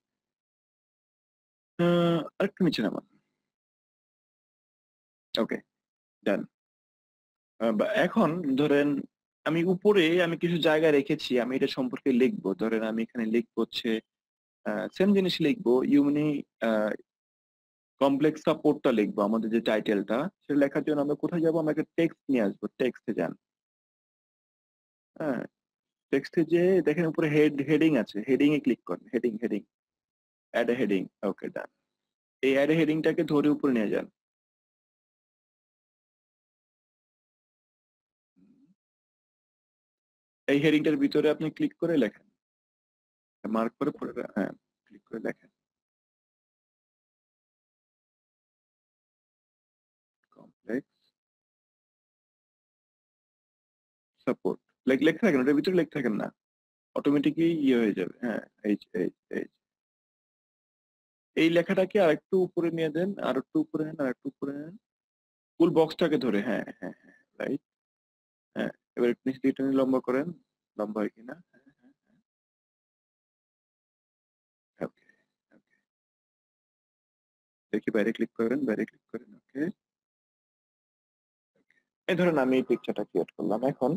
আরেকটু নিচে নামান। ওকে, ডান। এখন ধরেন আমি উপরে আমি কিছু জায়গা রেখেছি, আমি এটা সম্পর্কে লিখবো। ধরেন আমি এখানে লিখবো হচ্ছে সেম জিনিস লিখবো, ইউনি কমপ্লেক্স সাপোর্টটা লিখবো, আমাদের যে টাইটেলটা সেটা লেখার জন্য আমরা কোথায় যাবো, আমরা একটা টেক্সট নিয়ে আসবো, টেক্সটে যান। হ্যাঁ, টেক্সটে যে দেখেন উপরে হেডিং আছে, হেডিং এ ক্লিক করেন, heading heading, add a heading. Okay done, এই অ্যাড এ হেডিংটাকে ধরে উপরে নিয়ে যান। এই হেডিংটার ভিতরে আপনি ক্লিক করে লেখেন, মার্ক করে পড়ে, হ্যাঁ ক্লিক করে লেখেন। সাপোর্ট লেখা থাকেন, ওটার ভিতরে লেখা থাকেন না, অটোমেটিকই ইয়ে হয়ে যাবে। হ্যাঁ, এই লেখাটাকে আরেকটু উপরে নিয়ে দেন, আর একটু উপরে নেন, আর একটু উপরে নেন, ফুল বক্সটাকে ধরে। হ্যাঁ হ্যাঁ হ্যাঁ, রাইট। হ্যাঁ, এবার একটু নিচে টেনে লম্বা করেন, লম্বা হয় কিনা। হ্যাঁ হ্যাঁ হ্যাঁ, ওকে ওকে। দেখি বাইরে ক্লিক করেন, বাইরে ক্লিক করেন। ওকে, এই ধরেন আমি এই পিকচারটা ক্রিয়েট করলাম। এখন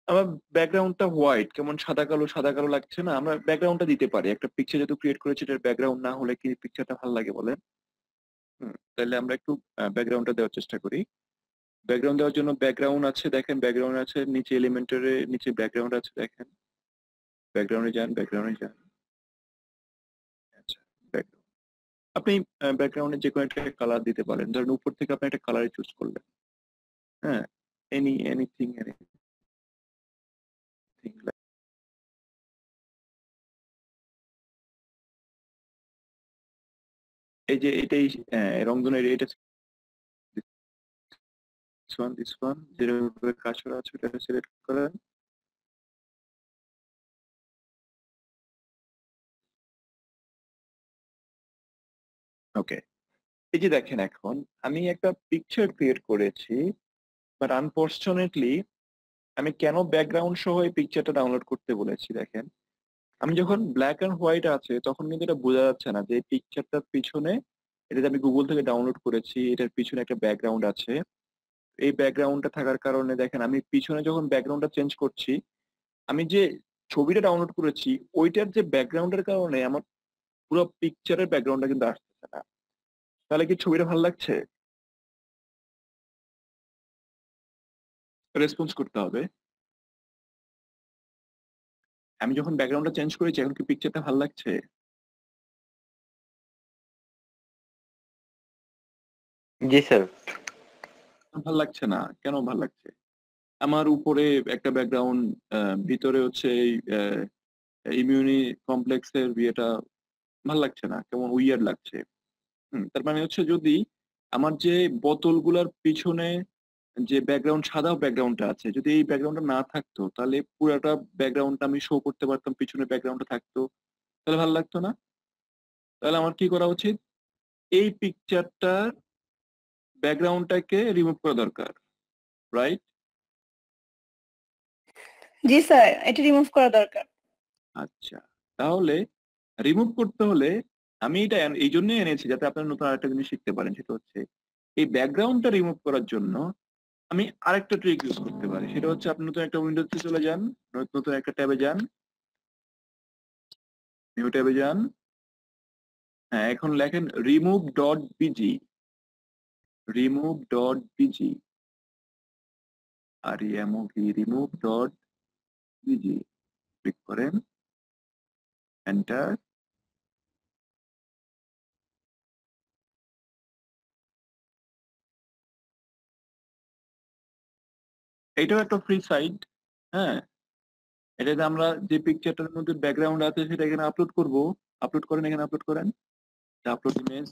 আমার ব্যাকগ্রাউন্ডটা হোয়াইট, কেমন সাদা কালো সাদা কালো লাগছে না? আমরা ব্যাকগ্রাউন্ডটা দিতে পারি। একটা পিকচার যেহেতু ক্রিয়েট করেছি, এটার ব্যাকগ্রাউন্ড না হলে কি পিকচারটা ভালো লাগে বলেন? তাহলে আমরা একটু ব্যাকগ্রাউন্ডটা দেওয়ার চেষ্টা করি। ব্যাকগ্রাউন্ড দেওয়ার জন্য ব্যাকগ্রাউন্ড আছে, দেখেন ব্যাকগ্রাউন্ড আছে, নিচে এলিমেন্টের নিচে ব্যাকগ্রাউন্ড আছে, দেখেন ব্যাকগ্রাউন্ডে যান, ব্যাকগ্রাউন্ডে যান। আচ্ছা, ব্যাকগ্রাউন্ড আপনি ব্যাকগ্রাউন্ডে যে কোনো একটা কালার দিতে পারেন। ধরেন উপর থেকে আপনি একটা কালার চুজ করলেন। হ্যাঁ, এনিথিং এই যে এটাই রংধনুর, এটা দিস ওয়ান যেটার উপরে কাজর আছে ওটা সিলেক্ট করেন। ওকে, এই যে দেখেন এখন আমি একটা পিকচার ক্রিয়েট করেছি, বাট আনফরচুনেটলি আমি কেন ব্যাকগ্রাউন্ড সহ এই পিকচারটা ডাউনলোড করতে বলেছি দেখেন। আমি যখন ব্ল্যাক এন্ড হোয়াইট আছে তখন কিন্তু এটা বোঝা যাচ্ছে না যে এই পিকচারটার পিছনে, এটা যে আমি গুগল থেকে ডাউনলোড করেছি, এটার পিছনে একটা ব্যাকগ্রাউন্ড আছে। এই ব্যাকগ্রাউন্ডটা থাকার কারণে দেখেন আমি পিছনে যখন ব্যাকগ্রাউন্ডটা চেঞ্জ করছি, আমি যে ছবিটা ডাউনলোড করেছি ওইটার যে ব্যাকগ্রাউন্ডের কারণে আমার পুরো পিকচারের ব্যাকগ্রাউন্ডটা কিন্তু আসতেছে না। তাহলে কি ছবিটা ভালো লাগছে? রেসপন্স করতে হবে। আমি যখন ব্যাকগ্রাউন্ডটা চেঞ্জ করেছি এখন কি পিকচারটা ভালো লাগছে? জি স্যার। ভালো লাগছে না, কেন ভালো লাগছে? আমার উপরে একটা ব্যাকগ্রাউন্ড, ভিতরে হচ্ছে ইমিউনি কমপ্লেক্সের বিয়েটা ভালো লাগছে না, কেমন উইয়ার্ড লাগছে। তার মানে হচ্ছে যদি আমার যে বোতলগুলার পিছনে যে ব্যাকগ্রাউন্ড সাদা ব্যাকগ্রাউন্ডটা আছে, যদি এই ব্যাকগ্রাউন্ডটা না থাকতো তাহলে পুরাটা ব্যাকগ্রাউন্ডটা আমি শো করতে পারতাম, পিছনে ব্যাকগ্রাউন্ডটা থাকতো, তাহলে ভালো লাগতো না? তাহলে আমার কি করা উচিত? এই পিকচারটার ব্যাকগ্রাউন্ডটাকে রিমুভ করা দরকার, রাইট? জি স্যার, এটা রিমুভ করা দরকার। আচ্ছা, তাহলে রিমুভ করতে হলে আমি এটা এই জন্যই এনেছি যাতে আপনারা নতুন আরেকটা জিনিস শিখতে পারেন। সেটা হচ্ছে এই ব্যাকগ্রাউন্ডটা রিমুভ করার জন্য আমি আরেকটা ট্রিক ইউজ করতে পারি। সেটা হচ্ছে আপনি নতুন একটা উইন্ডোতে চলে যান, নতুন একটা ট্যাবে যান, নিউ ট্যাবে যান। হ্যাঁ, এখন লেখেন remove dot BG, remove dot BG, আর ইএমওভি, রিমুভ ডট বিজি ক্লিক করেন, এন্টার। এটাও একটা ফ্রি সাইট। হ্যাঁ, এটাতে আমরা যে পিকচারটার মধ্যে ব্যাকগ্রাউন্ড আছে সেটা এখানে আপলোড করব। আপলোড করেন, এখানে আপলোড করেন, আপলোড ইমেজ,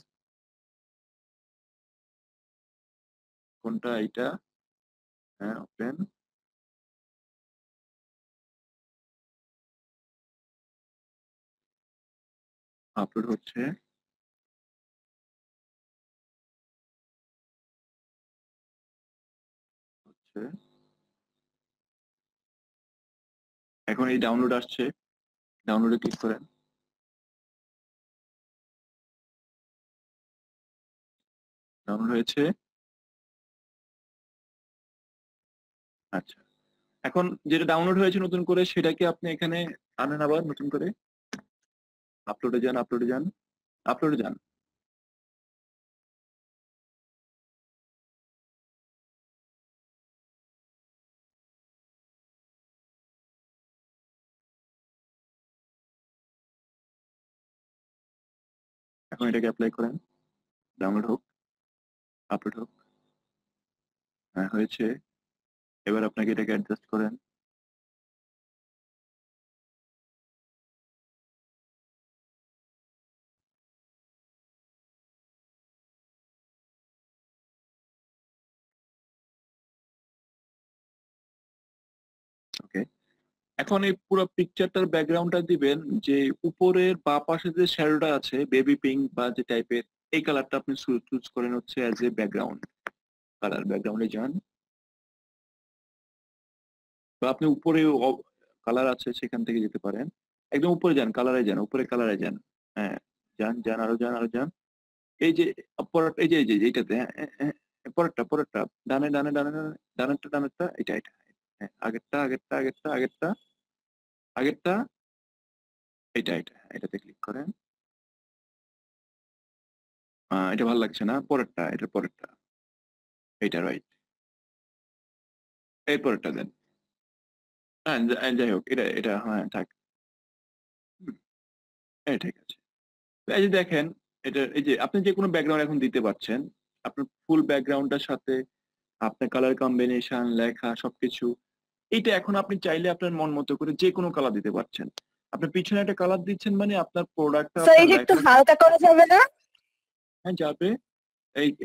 কোনটা এটা? হ্যাঁ, ওপেন। আপলোড হচ্ছে। এখন এই ডাউনলোড আসছে, ডাউনলোডে ক্লিক করেন। ডাউনলোড হয়েছে। আচ্ছা, এখন যেটা ডাউনলোড হয়েছে নতুন করে সেটাকে আপনি এখানে আনেন আবার নতুন করে। আপলোডে যান, আপলোডে যান, আপলোডে যান। এখন এটাকে অ্যাপ্লাই করেন, ডাউনলোড হোক, আপলোড হোক। হ্যাঁ, হয়েছে। এবার আপনাকে এটাকে অ্যাডজাস্ট করেন। এখন এই পুরো পিকচারটার ব্যাকগ্রাউন্ডটা দিবেন যে উপরের বাঁ পাশে যে শ্যাডোটা আছে বেবি পিঙ্ক বা যে টাইপের, এই কালারটা আপনি চুজ করেন হচ্ছে অ্যাজ এ ব্যাকগ্রাউন্ড কালার। ব্যাকগ্রাউন্ডে যান বা আপনি উপরে কালার আছে সেখান থেকে যেতে পারেন। একদম উপরে যান, কালারে যান, উপরে কালারে যান। হ্যাঁ, যান যান আরো যান আরো যান। এই যে এই যে এইটাতে, হ্যাঁ হ্যাঁ, পরেরটা পরেরটা, ডানে ডানে ডানে ডানে, ডানেরটা ডানেরটা, এটা এটা, হ্যাঁ আগেরটা আগেরটা আগেরটা আগেরটা আগেরটা, এটা এটা, এটাতে ক্লিক করেন। এটা ভালো লাগছে না, পরেরটা, এটার পরেরটা, এটা রাইট, এর পরেরটা দেন। হ্যাঁ যাই হোক, এটা এটা হ্যাঁ থাক, এই ঠিক আছে। এই যে দেখেন, এটা এই যে আপনি যে কোনো ব্যাকগ্রাউন্ড এখন দিতে পারছেন, আপনার ফুল ব্যাকগ্রাউন্ডটার সাথে আপনার কালার কম্বিনেশন, লেখা সবকিছু, এইটা এখন আপনি চাইলে আপনার মন মতো করে যে কোনো কালার দিতে পারছেন। আপনি পিছনে একটা কালার দিচ্ছেন মানে আপনার প্রোডাক্টটা, স্যার আপনার এটা একটু লেখা, হালকা করা যাবে না? হ্যাঁ যাবে।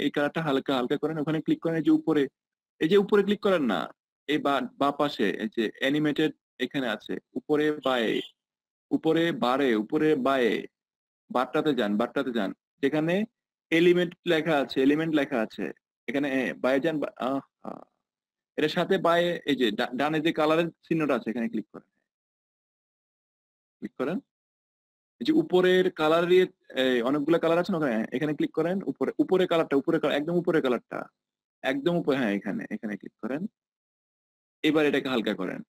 এই কালারটা হালকা হালকা করেন, ওখানে ক্লিক করেন, এই যে উপরে, এই যে উপরে ক্লিক করেন না, এই বা পাশে এই যে অ্যানিমেটেড এখানে আছে, উপরে বায়ে, উপরে বারে, উপরে বায়ে, বারটাতে যান, বারটাতে যান, যেখানে এলিমেন্ট লেখা আছে, এলিমেন্ট লেখা আছে, এখানে বায়ে যান, এটার সাথে বায়ে এই যে ডানে যে কালারের চিহ্নটা আছে এখানে ক্লিক করেন, ক্লিক করেন। এই যে উপরের কালারের অনেকগুলো কালার আছে না ওখানে, এখানে ক্লিক করেন, উপরে উপরে কালারটা, উপরে একদম উপরে কালারটা, একদম উপরে, হ্যাঁ এখানে এখানে ক্লিক করেন। এবার এটাকে হালকা করেন,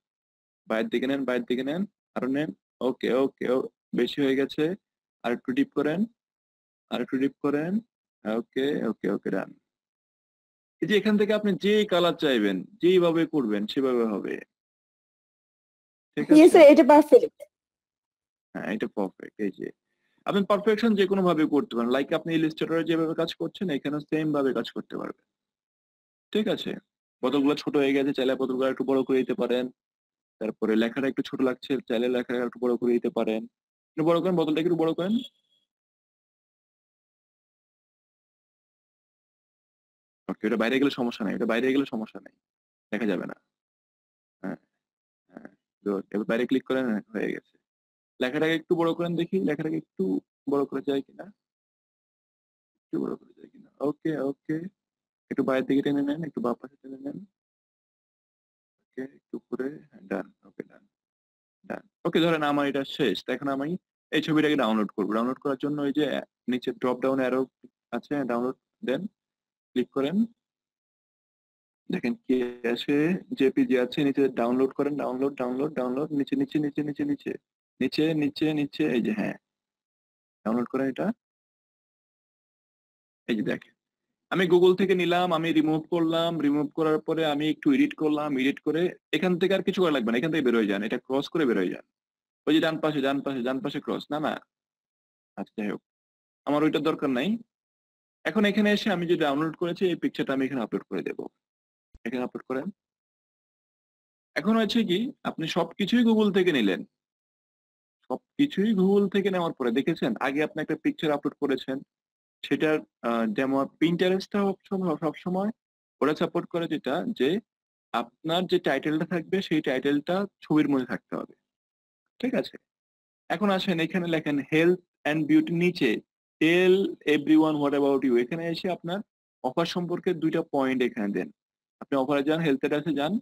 বাইরের দিকে নেন, বাইরের দিকে নেন, আরো নেন। ওকে ওকে, বেশি হয়ে গেছে, আর একটু ডিপ করেন, আর একটু ডিপ করেন। ওকে ওকে ওকে, ডান। এই যে এখান থেকে আপনি যে কালার চাইবেন, যেইভাবে করবেন সেভাবে হবে, ঠিক ইয়েস আছে? স্যার, এটা পারফেক্ট। হ্যাঁ এটা পারফেক্ট। এই যে আপনি পারফেকশন যে কোনো ভাবে করতে পারেন, লাইক আপনি ইলাস্ট্রেটরে যেভাবে কাজ করছেন এখানে সেম ভাবে কাজ করতে পারবেন, ঠিক আছে? বোতলগুলো ছোট হয়ে গেছে, চাইলে বোতলগুলো একটু বড় করে দিতে পারেন। তারপরে লেখাটা একটু ছোট লাগছে, চাইলে লেখাটা একটু বড় করে দিতে পারেন। একটু বড় করেন, বোতলটা একটু বড় করেন। ওকে, ওটা বাইরে গেলে সমস্যা নেই, ওটা বাইরে গেলে সমস্যা নেই, দেখা যাবে না। হ্যাঁ হ্যাঁ, good. এবার বাইরে ক্লিক করেন, হ্যাঁ, হয়ে গেছে। লেখাটাকে একটু বড় করেন দেখি, লেখাটাকে একটু বড় করে যায় কিনা, একটু বড় করে যায় কিনা। ওকে ওকে, একটু বাইরের দিকে টেনে নেন, একটু বাঁ পাশে টেনে নেন। ওকে, একটু উপরে, হ্যাঁ ডান, ওকে ডান ডান। ওকে, ধরেন আমার এটা শেষ, তো এখন আমি এই ছবিটাকে ডাউনলোড করবো। ডাউনলোড করার জন্য ওই যে নিচে ড্রপ ডাউন অ্যারো আছে, ডাউনলোড দেন, ক্লিক করেন, দেখেন কি আসে, জেপিজি আছে, নিচে ডাউনলোড করেন, ডাউনলোড ডাউনলোড ডাউনলোড, নিচে নিচে নিচে নিচে নিচে নিচে নিচে নিচে, এই যে হ্যাঁ, ডাউনলোড করেন এটা। এই যে দেখেন, আমি গুগল থেকে নিলাম, আমি রিমুভ করলাম, রিমুভ করার পরে আমি একটু এডিট করলাম, এডিট করে এখান থেকে আর কিছু করা লাগবে না, এখান থেকে বের হয়ে যান, এটা ক্রস করে বের হয়ে যান। ওই যে ডান পাশে ডান পাশে ডান পাশে ক্রস, না না, আচ্ছা যাই হোক, আমার ওইটার দরকার নাই। এখন এখানে এসে আমি যে ডাউনলোড করেছি এই পিকচারটা আমি এখানে আপলোড করে দেবো, এখানে আপলোড করেন। এখন হয়েছে কি, আপনি সবকিছুই গুগল থেকে নিলেন, সবকিছুই গুগল থেকে নেওয়ার পরে দেখেছেন আগে আপনি একটা পিকচার আপলোড করেছেন, সেটার যেমন পিন্টারেস্টটা সবসময় ওরা সাপোর্ট করে যেটা, যে আপনার যে টাইটেলটা থাকবে সেই টাইটেলটা ছবির মধ্যে থাকতে হবে, ঠিক আছে? এখন আসেন এখানে লেখেন হেলথ অ্যান্ড বিউটি, নিচে টেল এভরিওয়ান হোয়াট অ্যাবাউট ইউ, এখানে এসে আপনার অফার সম্পর্কে 2টা পয়েন্ট এখানে দেন। আপনি অফারে যান, হেলথ এডাসে যান,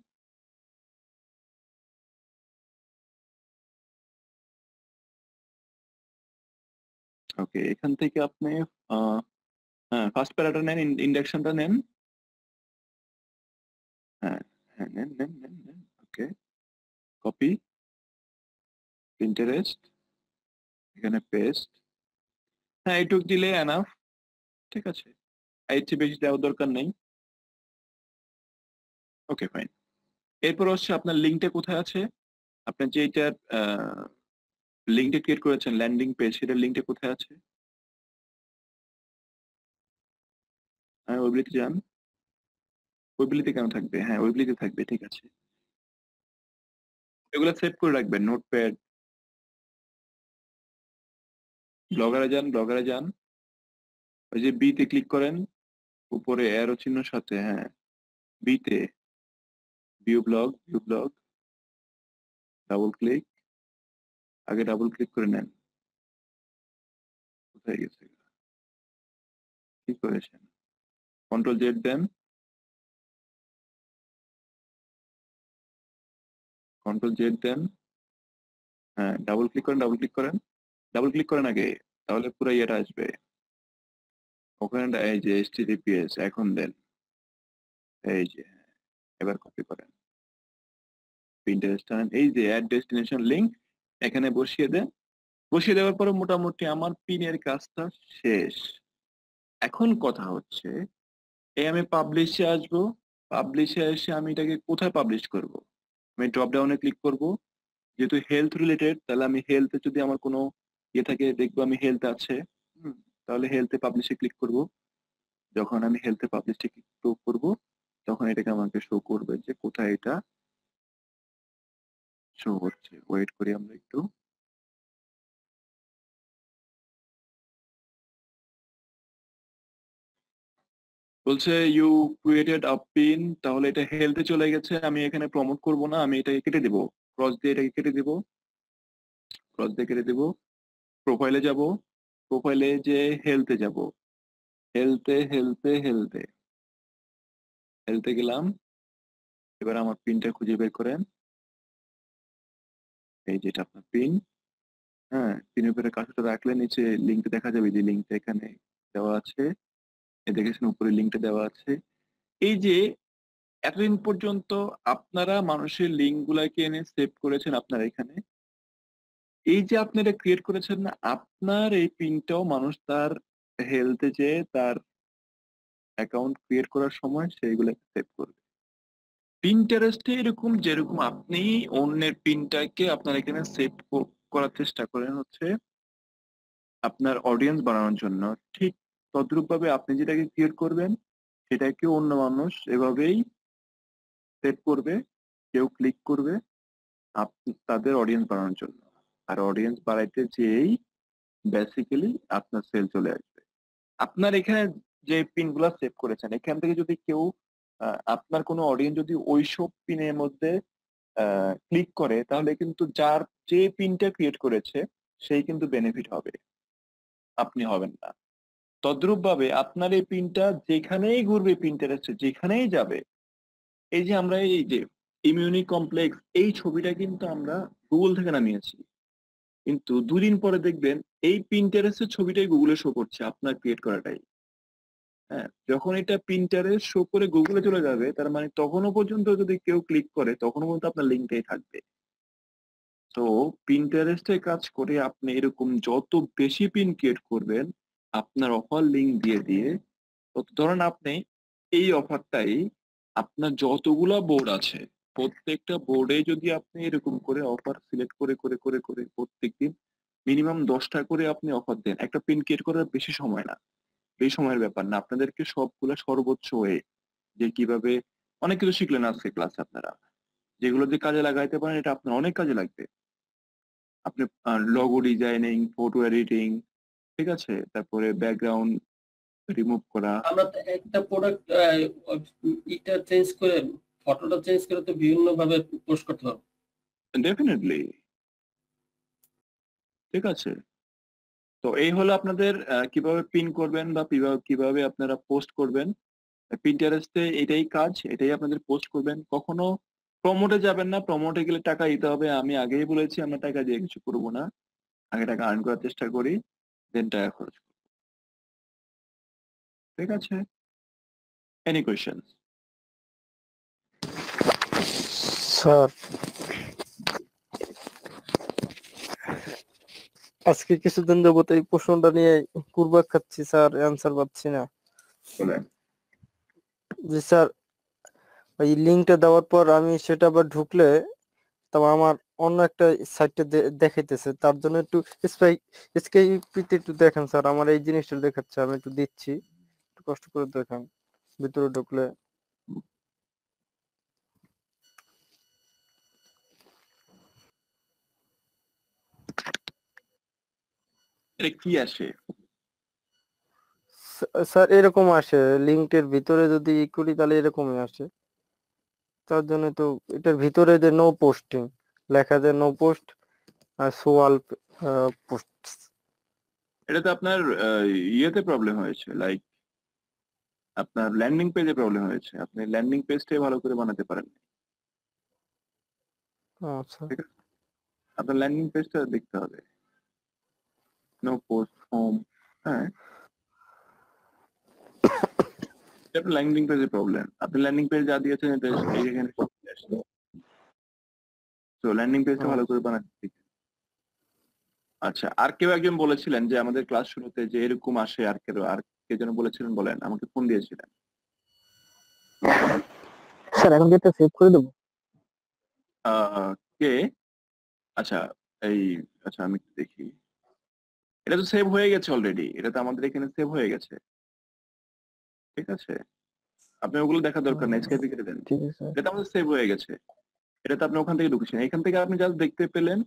ওকে এখান থেকে আপনি হ্যাঁ ফার্স্ট প্যারাটা নেন, ইন্ডেক্সনটা নেন, হ্যাঁ হ্যাঁ নেন নেন নেন নেন, ওকে কপি, পিন্টারেস্ট, এখানে পেস্ট, হ্যাঁ এইটুক দিলে এনাফ, ঠিক আছে? এর চেয়ে বেশি দেওয়ার দরকার নেই। Okay fine. এরপর হচ্ছে আপনার লিঙ্কটা কোথায় আছে, আপনার যে এটার লিঙ্কটা ক্রিয়েট করেছেন ল্যান্ডিং পেজ, সেটার লিঙ্কটা কোথায় আছে? হ্যাঁ ওইগুলিতে যান, ওইগুলিতে কেন থাকবে, হ্যাঁ ওইগুলিতে থাকবে, ঠিক আছে? এগুলো সেভ করে রাখবেন নোটপ্যাড। ব্লগারে যান, ব্লগারে যান, ওই যে বিতে ক্লিক করেন, উপরে অ্যারো চিহ্নের সাথে, হ্যাঁ বিতে view blog, view blog, double click, আগে ডাবল ক্লিক করে নেন। কোথায় গেছে, কি করেছেন? কন্ট্রোল জেড দেন, কন্ট্রোল জেড দেন, হ্যাঁ ডাবল ক্লিক করেন, ডাবল ক্লিক করেন, ডাবল ক্লিক করেন আগে, তাহলে পুরো ইয়েটা আসবে ওখানে। এই যে HTTPS এখন দেন, এই যে এবার কপি করেন, পিন্টারেস্ট আনেন, এই যে অ্যাড ডেস্টিনেশন লিংক এখানে বসিয়ে দেন। বসিয়ে দেওয়ার পরে মোটামুটি আমার পিনের কাজটা শেষ। এখন কথা হচ্ছে, এই আমি পাবলিশে আসবো, পাবলিশে এসে আমি এটাকে কোথায় পাবলিশ করব? আমি ড্রপ ডাউনে ক্লিক করব, যেহেতু হেলথ রিলেটেড, তাহলে আমি হেলথে যদি আমার কোনো ইয়ে থাকে, দেখবো আমি হেলথ আছে, তাহলে হেলথে পাবলিশে ক্লিক করব। যখন আমি হেলথে পাবলিশে ক্লিক করব, তখন এটাকে আমাকে শো করবে যে কোথায় এটা শো হচ্ছে। ওয়েট করি আমরা একটু। বলছে ইউ ক্রিয়েটেড আ পিন, তাহলে এটা হেলথে চলে গেছে। আমি এখানে প্রমোট করব না, আমি এটাকে কেটে দিব, ক্রস দিয়ে এটাকে কেটে দিব, ক্রস দিয়ে কেটে দিব। প্রোফাইলে যাব, প্রোফাইলে যে হেলথে যাব, হেলথে হেলথে হেলথে হেলথে গেলাম। এবার আমার পিনটা খুঁজে বের করেন, এই যেটা আপনার পিন। হ্যাঁ, পিনের উপরে কাজটা রাখলে নিচে লিঙ্ক দেখা যাবে, যে লিঙ্কটা এখানে দেওয়া আছে, দেখেছেন উপরে লিঙ্কটা দেওয়া আছে। এই যে এতদিন পর্যন্ত আপনারা মানুষের লিঙ্ক গুলাকে এনে সেভ করেছেন আপনারা এখানে, এই যে আপনি এটা ক্রিয়েট করেছেন না, আপনার এই পিনটাও মানুষ তার হেলথে যে তার অ্যাকাউন্ট ক্রিয়েট করার সময় সেইগুলোকে সেভ করবে। পিন্টারেস্টে এরকম, যেরকম আপনি অন্যের পিনটাকে আপনার এখানে সেভ করার চেষ্টা করেন হচ্ছে আপনার অডিয়েন্স বাড়ানোর জন্য, ঠিক তদ্রূপ ভাবে আপনি যেটাকে ক্রিয়েট করবেন সেটাকে অন্য মানুষ এভাবেই সেভ করবে, কেউ ক্লিক করবে তাদের অডিয়েন্স বাড়ানোর জন্য। আর অডিয়েন্স বাড়াইতে যেই বেসিক্যালি আপনার সেল চলে আসবে। আপনার এখানে যে পিনগুলো সেভ করেছেন, এখান থেকে যদি কেউ আপনার কোনো অডিয়েন্স যদি ওইসব পিনের মধ্যে ক্লিক করে, তাহলে কিন্তু যার যে পিনটা ক্রিয়েট করেছে সেই কিন্তু বেনিফিট হবে, আপনি হবেন না। তদ্রূপ ভাবে আপনার এই পিনটা যেখানেই ঘুরবে, পিন্টারেস্টে যেখানেই যাবে, এই যে আমরা এই যে ইমিউনি কমপ্লেক্স এই ছবিটা কিন্তু আমরা গুগল থেকে নামিয়েছি, কিন্তু দুদিন পরে দেখবেন এই পিন্টারেস্টের ছবিটাই গুগলে শো করছে, আপনার ক্রিয়েট করাটাই। হ্যাঁ, যখন এটা পিন্টারেস্ট শো করে গুগলে চলে যাবে, তার মানে তখনও পর্যন্ত যদি কেউ ক্লিক করে তখনও পর্যন্ত আপনার লিঙ্কটাই থাকবে। তো পিন্টারেস্টে কাজ করে আপনি এরকম যত বেশি পিন ক্রিয়েট করবেন আপনার অফার লিঙ্ক দিয়ে দিয়ে, ধরেন আপনি এই অফারটাই আপনার যতগুলা বোর্ড আছে প্রত্যেকটা বোর্ডে যদি আপনি এরকম করে অফার সিলেক্ট করে করে করে করে প্রত্যেকদিন মিনিমাম 10টা করে আপনি অফার দেন, একটা পিন ক্রিয়েট করার বেশি সময় না, এই সময়ের ব্যাপার না। আপনাদেরকে সবগুলা সর্বোচ্চ ওয়ে যে কিভাবে অনেক কিছু শিখলেন আজকে ক্লাসে আপনারা, যেগুলো যে কাজে লাগাইতে পারেন এটা আপনার অনেক কাজে লাগবে। আপনি লোগো ডিজাইনিং, ফটো এডিটিং, ঠিক আছে, তারপরে ব্যাকগ্রাউন্ড রিমুভ করা। আমরা তো একটা প্রোডাক্ট এটা চেঞ্জ করে, ফটোটা চেঞ্জ করে তো বিভিন্ন ভাবে পোস্ট করতে পারবো। ডেফিনেটলি, ঠিক আছে। তো এই হলো আপনাদের কিভাবে পিন করবেন বা কিভাবে আপনারা পোস্ট করবেন। পিন্টারেস্টে এটাই কাজ, এটাই আপনাদের পোস্ট করবেন। কখনো প্রমোটে যাবেন না, প্রমোটে গেলে টাকা দিতে হবে। আমি আগেই বলেছি আমরা টাকা দিয়ে কিছু করবো না, আগে টাকা আর্ন করার চেষ্টা করি, দেন টাকা খরচ করবো, ঠিক আছে। Any question? স্যার আজকে কিছুদিন যাবত এই প্রশ্নটা নিয়ে কুরবাক খাচ্ছি স্যার, অ্যান্সার পাচ্ছি না। বলেন। জি স্যার, ওই লিঙ্কটা দেওয়ার পর আমি সেটা আবার ঢুকলে তবে আমার অন্য একটা সাইটে দেখাইতেছে, তার জন্য একটু স্কাইপিতে একটু দেখেন স্যার, আমার এই জিনিসটা দেখাচ্ছে, আমি একটু দিচ্ছি, একটু কষ্ট করে দেখেন ভিতরে ঢুকলে। এটা কি আসে? স্যার এরকম আসে, লিঙ্কের ভিতরে যদি করি তাহলে এরকমই আসে। তার জন্য তো এটার ভিতরে যে নো পোস্টিং, লেখা যায় নো পোস্ট সোয়াল পোস্ট। এটাতে আপনার ইয়েতে প্রবলেম হয়েছে, লাইক আপনার ল্যান্ডিং পেজে প্রবলেম হয়েছে। আপনি ল্যান্ডিং পেজটাই ভালো করে বানাতে পারেন। আচ্ছা ঠিক আছে, আপনার ল্যান্ডিং পেজটা দেখতে হবে। নো পোস্ট হোম, হ্যাঁ, এটা ল্যান্ডিং পেজের প্রবলেম। আপনি ল্যান্ডিং পেজ যা দিয়েছেন এটা এইখানে তো ল্যান্ডিং পেজটা ভালো করে বানাতে শিখেন। আচ্ছা, আর কেউ একজন বলেছিলেন যে আমাদের ক্লাস শুরুতে যে এরকম আসে, আর কে যেন বলেছিলেন, বলেন, আমাকে ফোন দিয়েছিলেন। স্যার এখন কি এটা সেভ করে দেবো? কে? আচ্ছা, এই আচ্ছা আমি একটু দেখি। এটা তো সেভ হয়ে গেছে অলরেডি, এটা তো আমাদের এখানে সেভ হয়ে গেছে। ঠিক আছে, আপনি ওগুলো দেখার দরকার নেই, স্কেপে কেটে দেন। ঠিক আছে স্যার। এটা আমাদের সেভ হয়ে গেছে, এটা তো আপনি ওখান থেকে ঢুকেছেন। এখান থেকে আপনি জাস্ট দেখতে পেলেন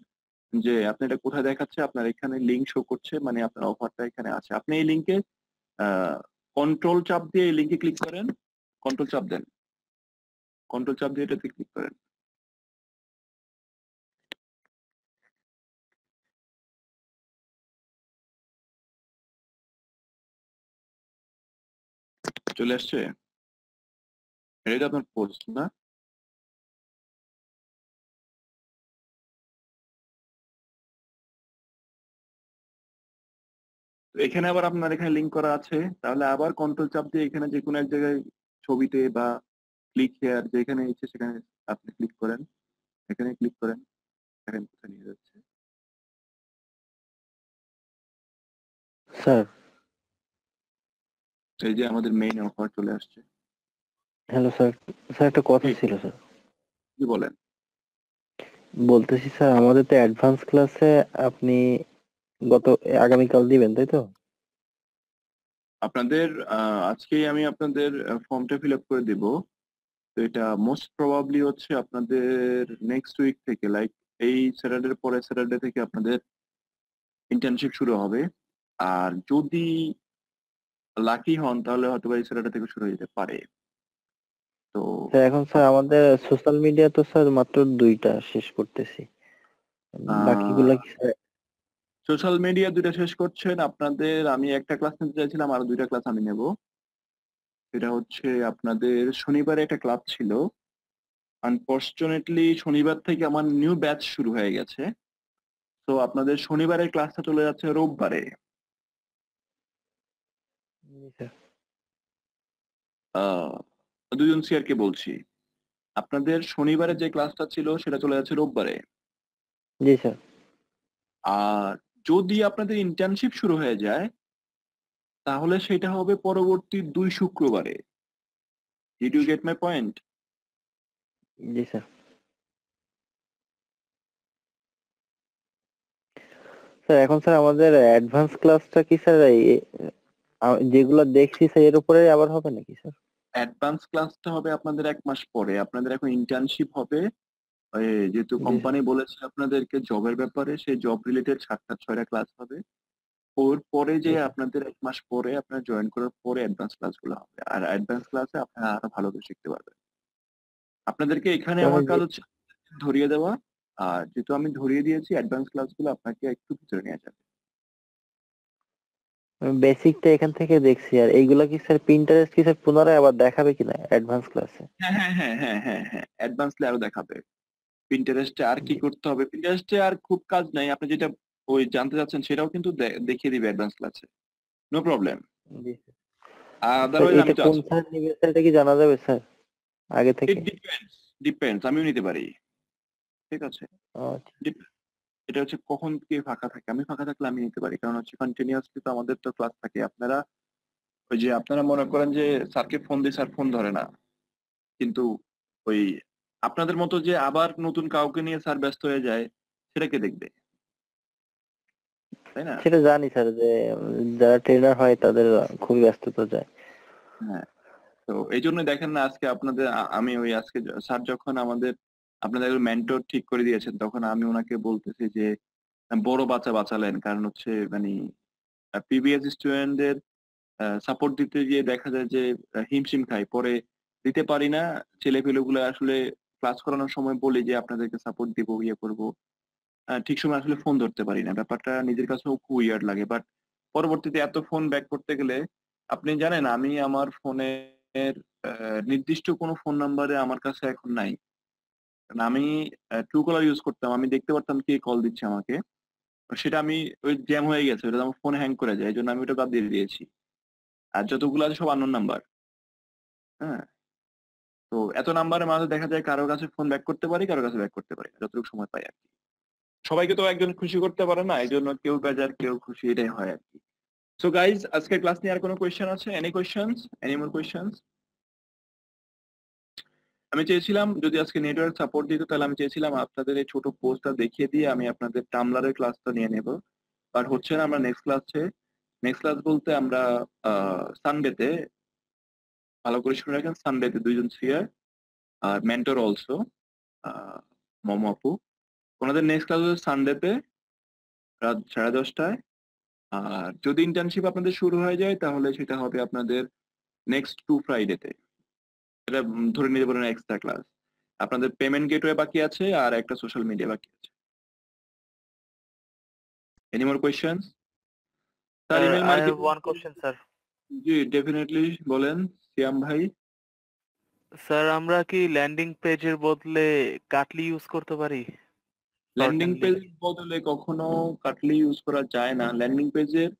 যে আপনি এটা কোথায় দেখাচ্ছে, আপনার এখানে লিঙ্ক শো করছে, মানে আপনার অফারটা এখানে আছে। আপনি এই লিঙ্কে কন্ট্রোল চাপ দিয়ে এই লিঙ্কে ক্লিক করেন, কন্ট্রোল চাপ দেন, কন্ট্রোল চাপ দিয়ে এটাতে ক্লিক করেন। চলে আসছে, এটা আপনার পোস্ট না? তো এখানে আবার আপনার এখানে লিঙ্ক করা আছে, তাহলে আবার কন্ট্রোল চাপ দিয়ে এখানে যে কোনো এক জায়গায় ছবিতে বা ক্লিক হেয়ার যেখানে ইচ্ছে সেখানে আপনি ক্লিক করেন, এখানে ক্লিক করেন, দেখেন কোথায় নিয়ে যাচ্ছে। স্যার এই যে আমাদের মেইন অফার চলে আসছে। Hello sir. স্যার একটা কথা জি। ছিল স্যার। কি বলেন? বলতেছি স্যার আমাদের তো অ্যাডভান্স ক্লাসে আপনি আগামীকাল দিবেন তাই তো? আপনাদের আজকেই আমি আপনাদের ফর্মটা ফিল আপ করে দিব। তো এটা মোস্ট প্রবাবলি হচ্ছে আপনাদের নেক্সট উইক থেকে, লাইক এই স্যাটারডে পরে স্যাটারডে থেকে আপনাদের ইন্টার্নশিপ শুরু হবে। আর যদি লাকি হন তাহলে হয়তো এই স্যাটারডে থেকে শুরু হয়ে যেতে পারে। তো স্যার এখন স্যার আমাদের সোশ্যাল মিডিয়া তো স্যার মাত্র 2টা শেষ করতেছি, বাকিগুলা কি স্যার? সোশ্যাল মিডিয়া 2টা শেষ করছেন আপনাদের। আমি একটা ক্লাস নিতে চাইছিলাম, আরো 2টা ক্লাস আমি নেব। এটা হচ্ছে আপনাদের শনিবারে একটা ক্লাস ছিল, আনফরচুনেটলি শনিবার থেকে আমার নিউ ব্যাচ শুরু হয়ে গেছে। তো আপনাদের শনিবারের ক্লাসটা চলে যাচ্ছে রোববারে। জি স্যার। দুজন সিআরকে বলছি, আপনাদের শনিবারে যে ক্লাসটা ছিল সেটা চলে যাচ্ছে রোববারে। জি স্যার। আর যদি আপনাদের ইন্টার্নশিপ শুরু হয়ে যায় তাহলে সেটা হবে পরবর্তী 2 শুক্রবারে। Did you get my point? জি স্যার। স্যার এখন স্যার আমাদের অ্যাডভান্স ক্লাসটা কি স্যার যেগুলো দেখছি স্যার এর উপরে আবার হবে নাকি স্যার? অ্যাডভান্স ক্লাসটা হবে আপনাদের 1 মাস পরে। আপনাদের এখন ইন্টার্নশিপ হবে, যেহেতু জি কোম্পানি বলেছে আপনাদেরকে জবের ব্যাপারে, সেই জব রিলেটেড 7টা-6টা ক্লাস হবে। ওর পরে যে জি স্যার। আপনাদের 1 মাস পরে আপনার জয়েন করার পরে অ্যাডভান্স ক্লাসগুলো হবে। আর অ্যাডভান্স ক্লাসে আপনারা আরো ভালো করে শিখতে পারবেন। আপনাদেরকে এখানে আমার কাজ হচ্ছে ধরিয়ে দেওয়া, আর যেহেতু আমি ধরিয়ে দিয়েছি অ্যাডভান্স ক্লাসগুলো আপনাকে একটু ভিতরে নিয়ে যাবে। বেসিকটা এখান থেকে দেখছি, আর এইগুলা কি স্যার পিন্টারেস্ট কি স্যার পুনরায় আবার দেখাবে কিনা অ্যাডভান্স ক্লাসে? হ্যাঁ, অ্যাডভান্সলে আরো দেখাবে। পিন্টারেস্টে আর কি করতে হবে, পিন্টারেস্টে আর খুব কাজ নাই। আপনি যেটা ওই জানতে চাচ্ছেন সেটাও কিন্তু দেখিয়ে দিবে অ্যাডভান্স ক্লাসে, নো প্রবলেম। জি স্যার। আদারওয়াইজ আমি এটা তো কোন আছি। স্যার নিবে স্যার এটা কি জানা যাবে স্যার আগে থেকে? ইট ডিপেন্ডস, আমিও নিতে পারি। ঠিক আছে, আচ্ছা। এটা হচ্ছে কখন কে ফাঁকা থাকে। আমি ফাঁকা থাকলে আমি নিতে পারি, কারণ হচ্ছে কন্টিনিউয়াসলি তো আমাদের তো ক্লাস থাকে। আপনারা মনে করেন যে স্যারকে ফোন দিই, স্যার ফোন ধরে না, কিন্তু ওই আপনাদের মতো যে আবার নতুন কাউকে নিয়ে স্যার ব্যস্ত হয়ে যায়, সেটা কে দেখবে, তাই না? সেটা জানি স্যার যে যারা ট্রেনার হয় তাদের খুবই ব্যস্ততা যায়। হ্যাঁ, তো এই জন্য দেখেন না আজকে আপনাদের আমি ওই আজকে স্যার যখন আপনাদের মেন্টর ঠিক করে দিয়েছেন, তখন আমি ওনাকে বলতেছি যে বড় বাচ্চা বাঁচালেন, কারণ হচ্ছে মানে প্রিভিয়াস স্টুডেন্টদের সাপোর্ট দিতে গিয়ে দেখা যায় যে হিমশিম খাই, পরে দিতে পারি না। ছেলেপেলেগুলো আসলে ক্লাস করানোর সময় বলি যে আপনাদেরকে সাপোর্ট দিব, ইয়ে করবো, ঠিক সময় আসলে ফোন ধরতে পারি না, ব্যাপারটা নিজের কাছেও খুব উইয়ার্ড লাগে। বাট পরবর্তীতে এত ফোন ব্যাক করতে গেলে, আপনি জানেন আমি আমার ফোনের নির্দিষ্ট কোনো ফোন নাম্বারে আমার কাছে এখন নাই। কারণ আমি ট্রু কলার ইউজ করতাম, আমি দেখতে পারতাম কে কল দিচ্ছে আমাকে, সেটা আমি ওই জ্যাম হয়ে গেছে, ওটা আমার ফোন হ্যাং করে যায়, এই জন্য আমি ওটা বাদ দিয়ে দিয়েছি। আর যতগুলো আছে সব আননোন নাম্বার। হ্যাঁ, তো এত নাম্বারের মাঝে দেখা যায় কারোর কাছে ফোন ব্যাক করতে পারি, কারোর কাছে ব্যাক করতে পারি না, যতটুকু সময় পাই আর কি। সবাইকে তো একজন খুশি করতে পারে না, এই জন্য কেউ বেজার কেউ খুশি, এটাই হয় আর কি। সো গাইজ, আজকের ক্লাস নিয়ে আর কোনো কোয়েশ্চেন আছে? Any questions, any more questions? আমি চেয়েছিলাম যদি আজকে নেটওয়ার্ক সাপোর্ট দিত, তাহলে আমি চেয়েছিলাম আপনাদের এই ছোট পোস্টটা দেখিয়ে দিয়ে আমি আপনাদের টামলারের ক্লাসটা নিয়ে নেব, বাট হচ্ছে না। আমরা নেক্সট ক্লাস বলতে আমরা সানডেতে, ভালো করে শুনে রাখেন, সানডেতে 2 জন সিয়ার আর মেন্টর অলসো, মম আপু, ওনাদের নেক্সট ক্লাস হচ্ছে সানডেতে রাত 10:30টায়। আর যদি ইন্টার্নশিপ আপনাদের শুরু হয়ে যায় তাহলে সেটা হবে আপনাদের নেক্সট 2 ফ্রাইডেতে। এটা ধরে নিতে পারেন এক্সট্রা ক্লাস। আপনাদের পেমেন্ট গেটওয়ে বাকি আছে আর একটা সোশ্যাল মিডিয়া বাকি আছে। Any more questions? Sir email I marketing, have one question, sir. G definitely বলেন সিয়াম ভাই। স্যার আমরা কি ল্যান্ডিং পেজের বদলে কাটলি ইউজ করতে পারি? Landing Shorten page link. বদলে কখনো কাটলি ইউজ করা যায় না। ল্যান্ডিং পেজের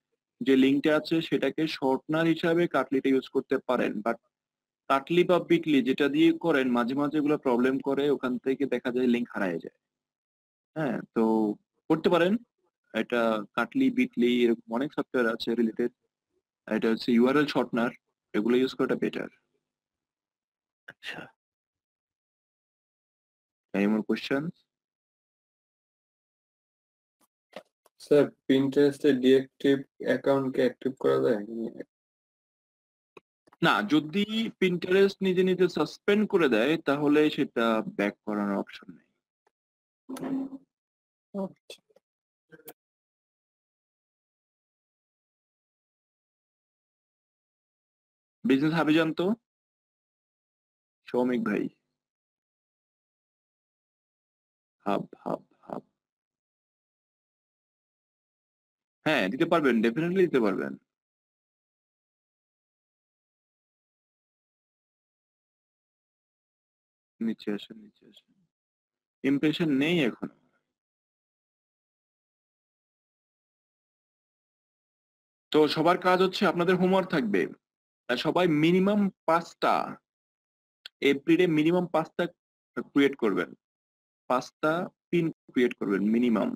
যে লিঙ্কটা আছে সেটাকে শর্টনার হিসাবে কাটলিটা ইউজ করতে পারেন, বাট কাটলি বা বিটলি যেটা দিয়ে করেন মাঝে মাঝে এগুলো প্রবলেম করে, ওখান থেকে দেখা যায় লিঙ্ক হারায় যায়। হ্যাঁ, তো করতে পারেন এটা, কাটলি বিটলি এরকম অনেক সফটওয়্যার আছে রিলেটেড, এটা হচ্ছে ইউআরএল শর্টনার, এগুলো ইউজ করাটা বেটার। আচ্ছা। Any more questions? স্যার পিন্টারেস্টে ডিএক্টিভ অ্যাকাউন্টকে অ্যাক্টিভ করা যায়? না, যদি পিন্টারেস্ট নিজে নিজে সাসপেন্ড করে দেয় তাহলে সেটা ব্যাক করানোর অপশন নেই। বিজনেস হাবে জানতো সৌমিক ভাই, হাব হাব হাব, হ্যাঁ দিতে পারবেন, ডেফিনেটলি দিতে পারবেন। নিচে আসেন, নিচে আসেন, ইমপ্রেশন নেই এখন। তো সবার কাজ হচ্ছে, আপনাদের হোমওয়ার্ক থাকবে সবাই মিনিমাম 5টা, এভরিডে মিনিমাম 5টা ক্রিয়েট করবেন, 5টা পিন ক্রিয়েট করবেন মিনিমাম।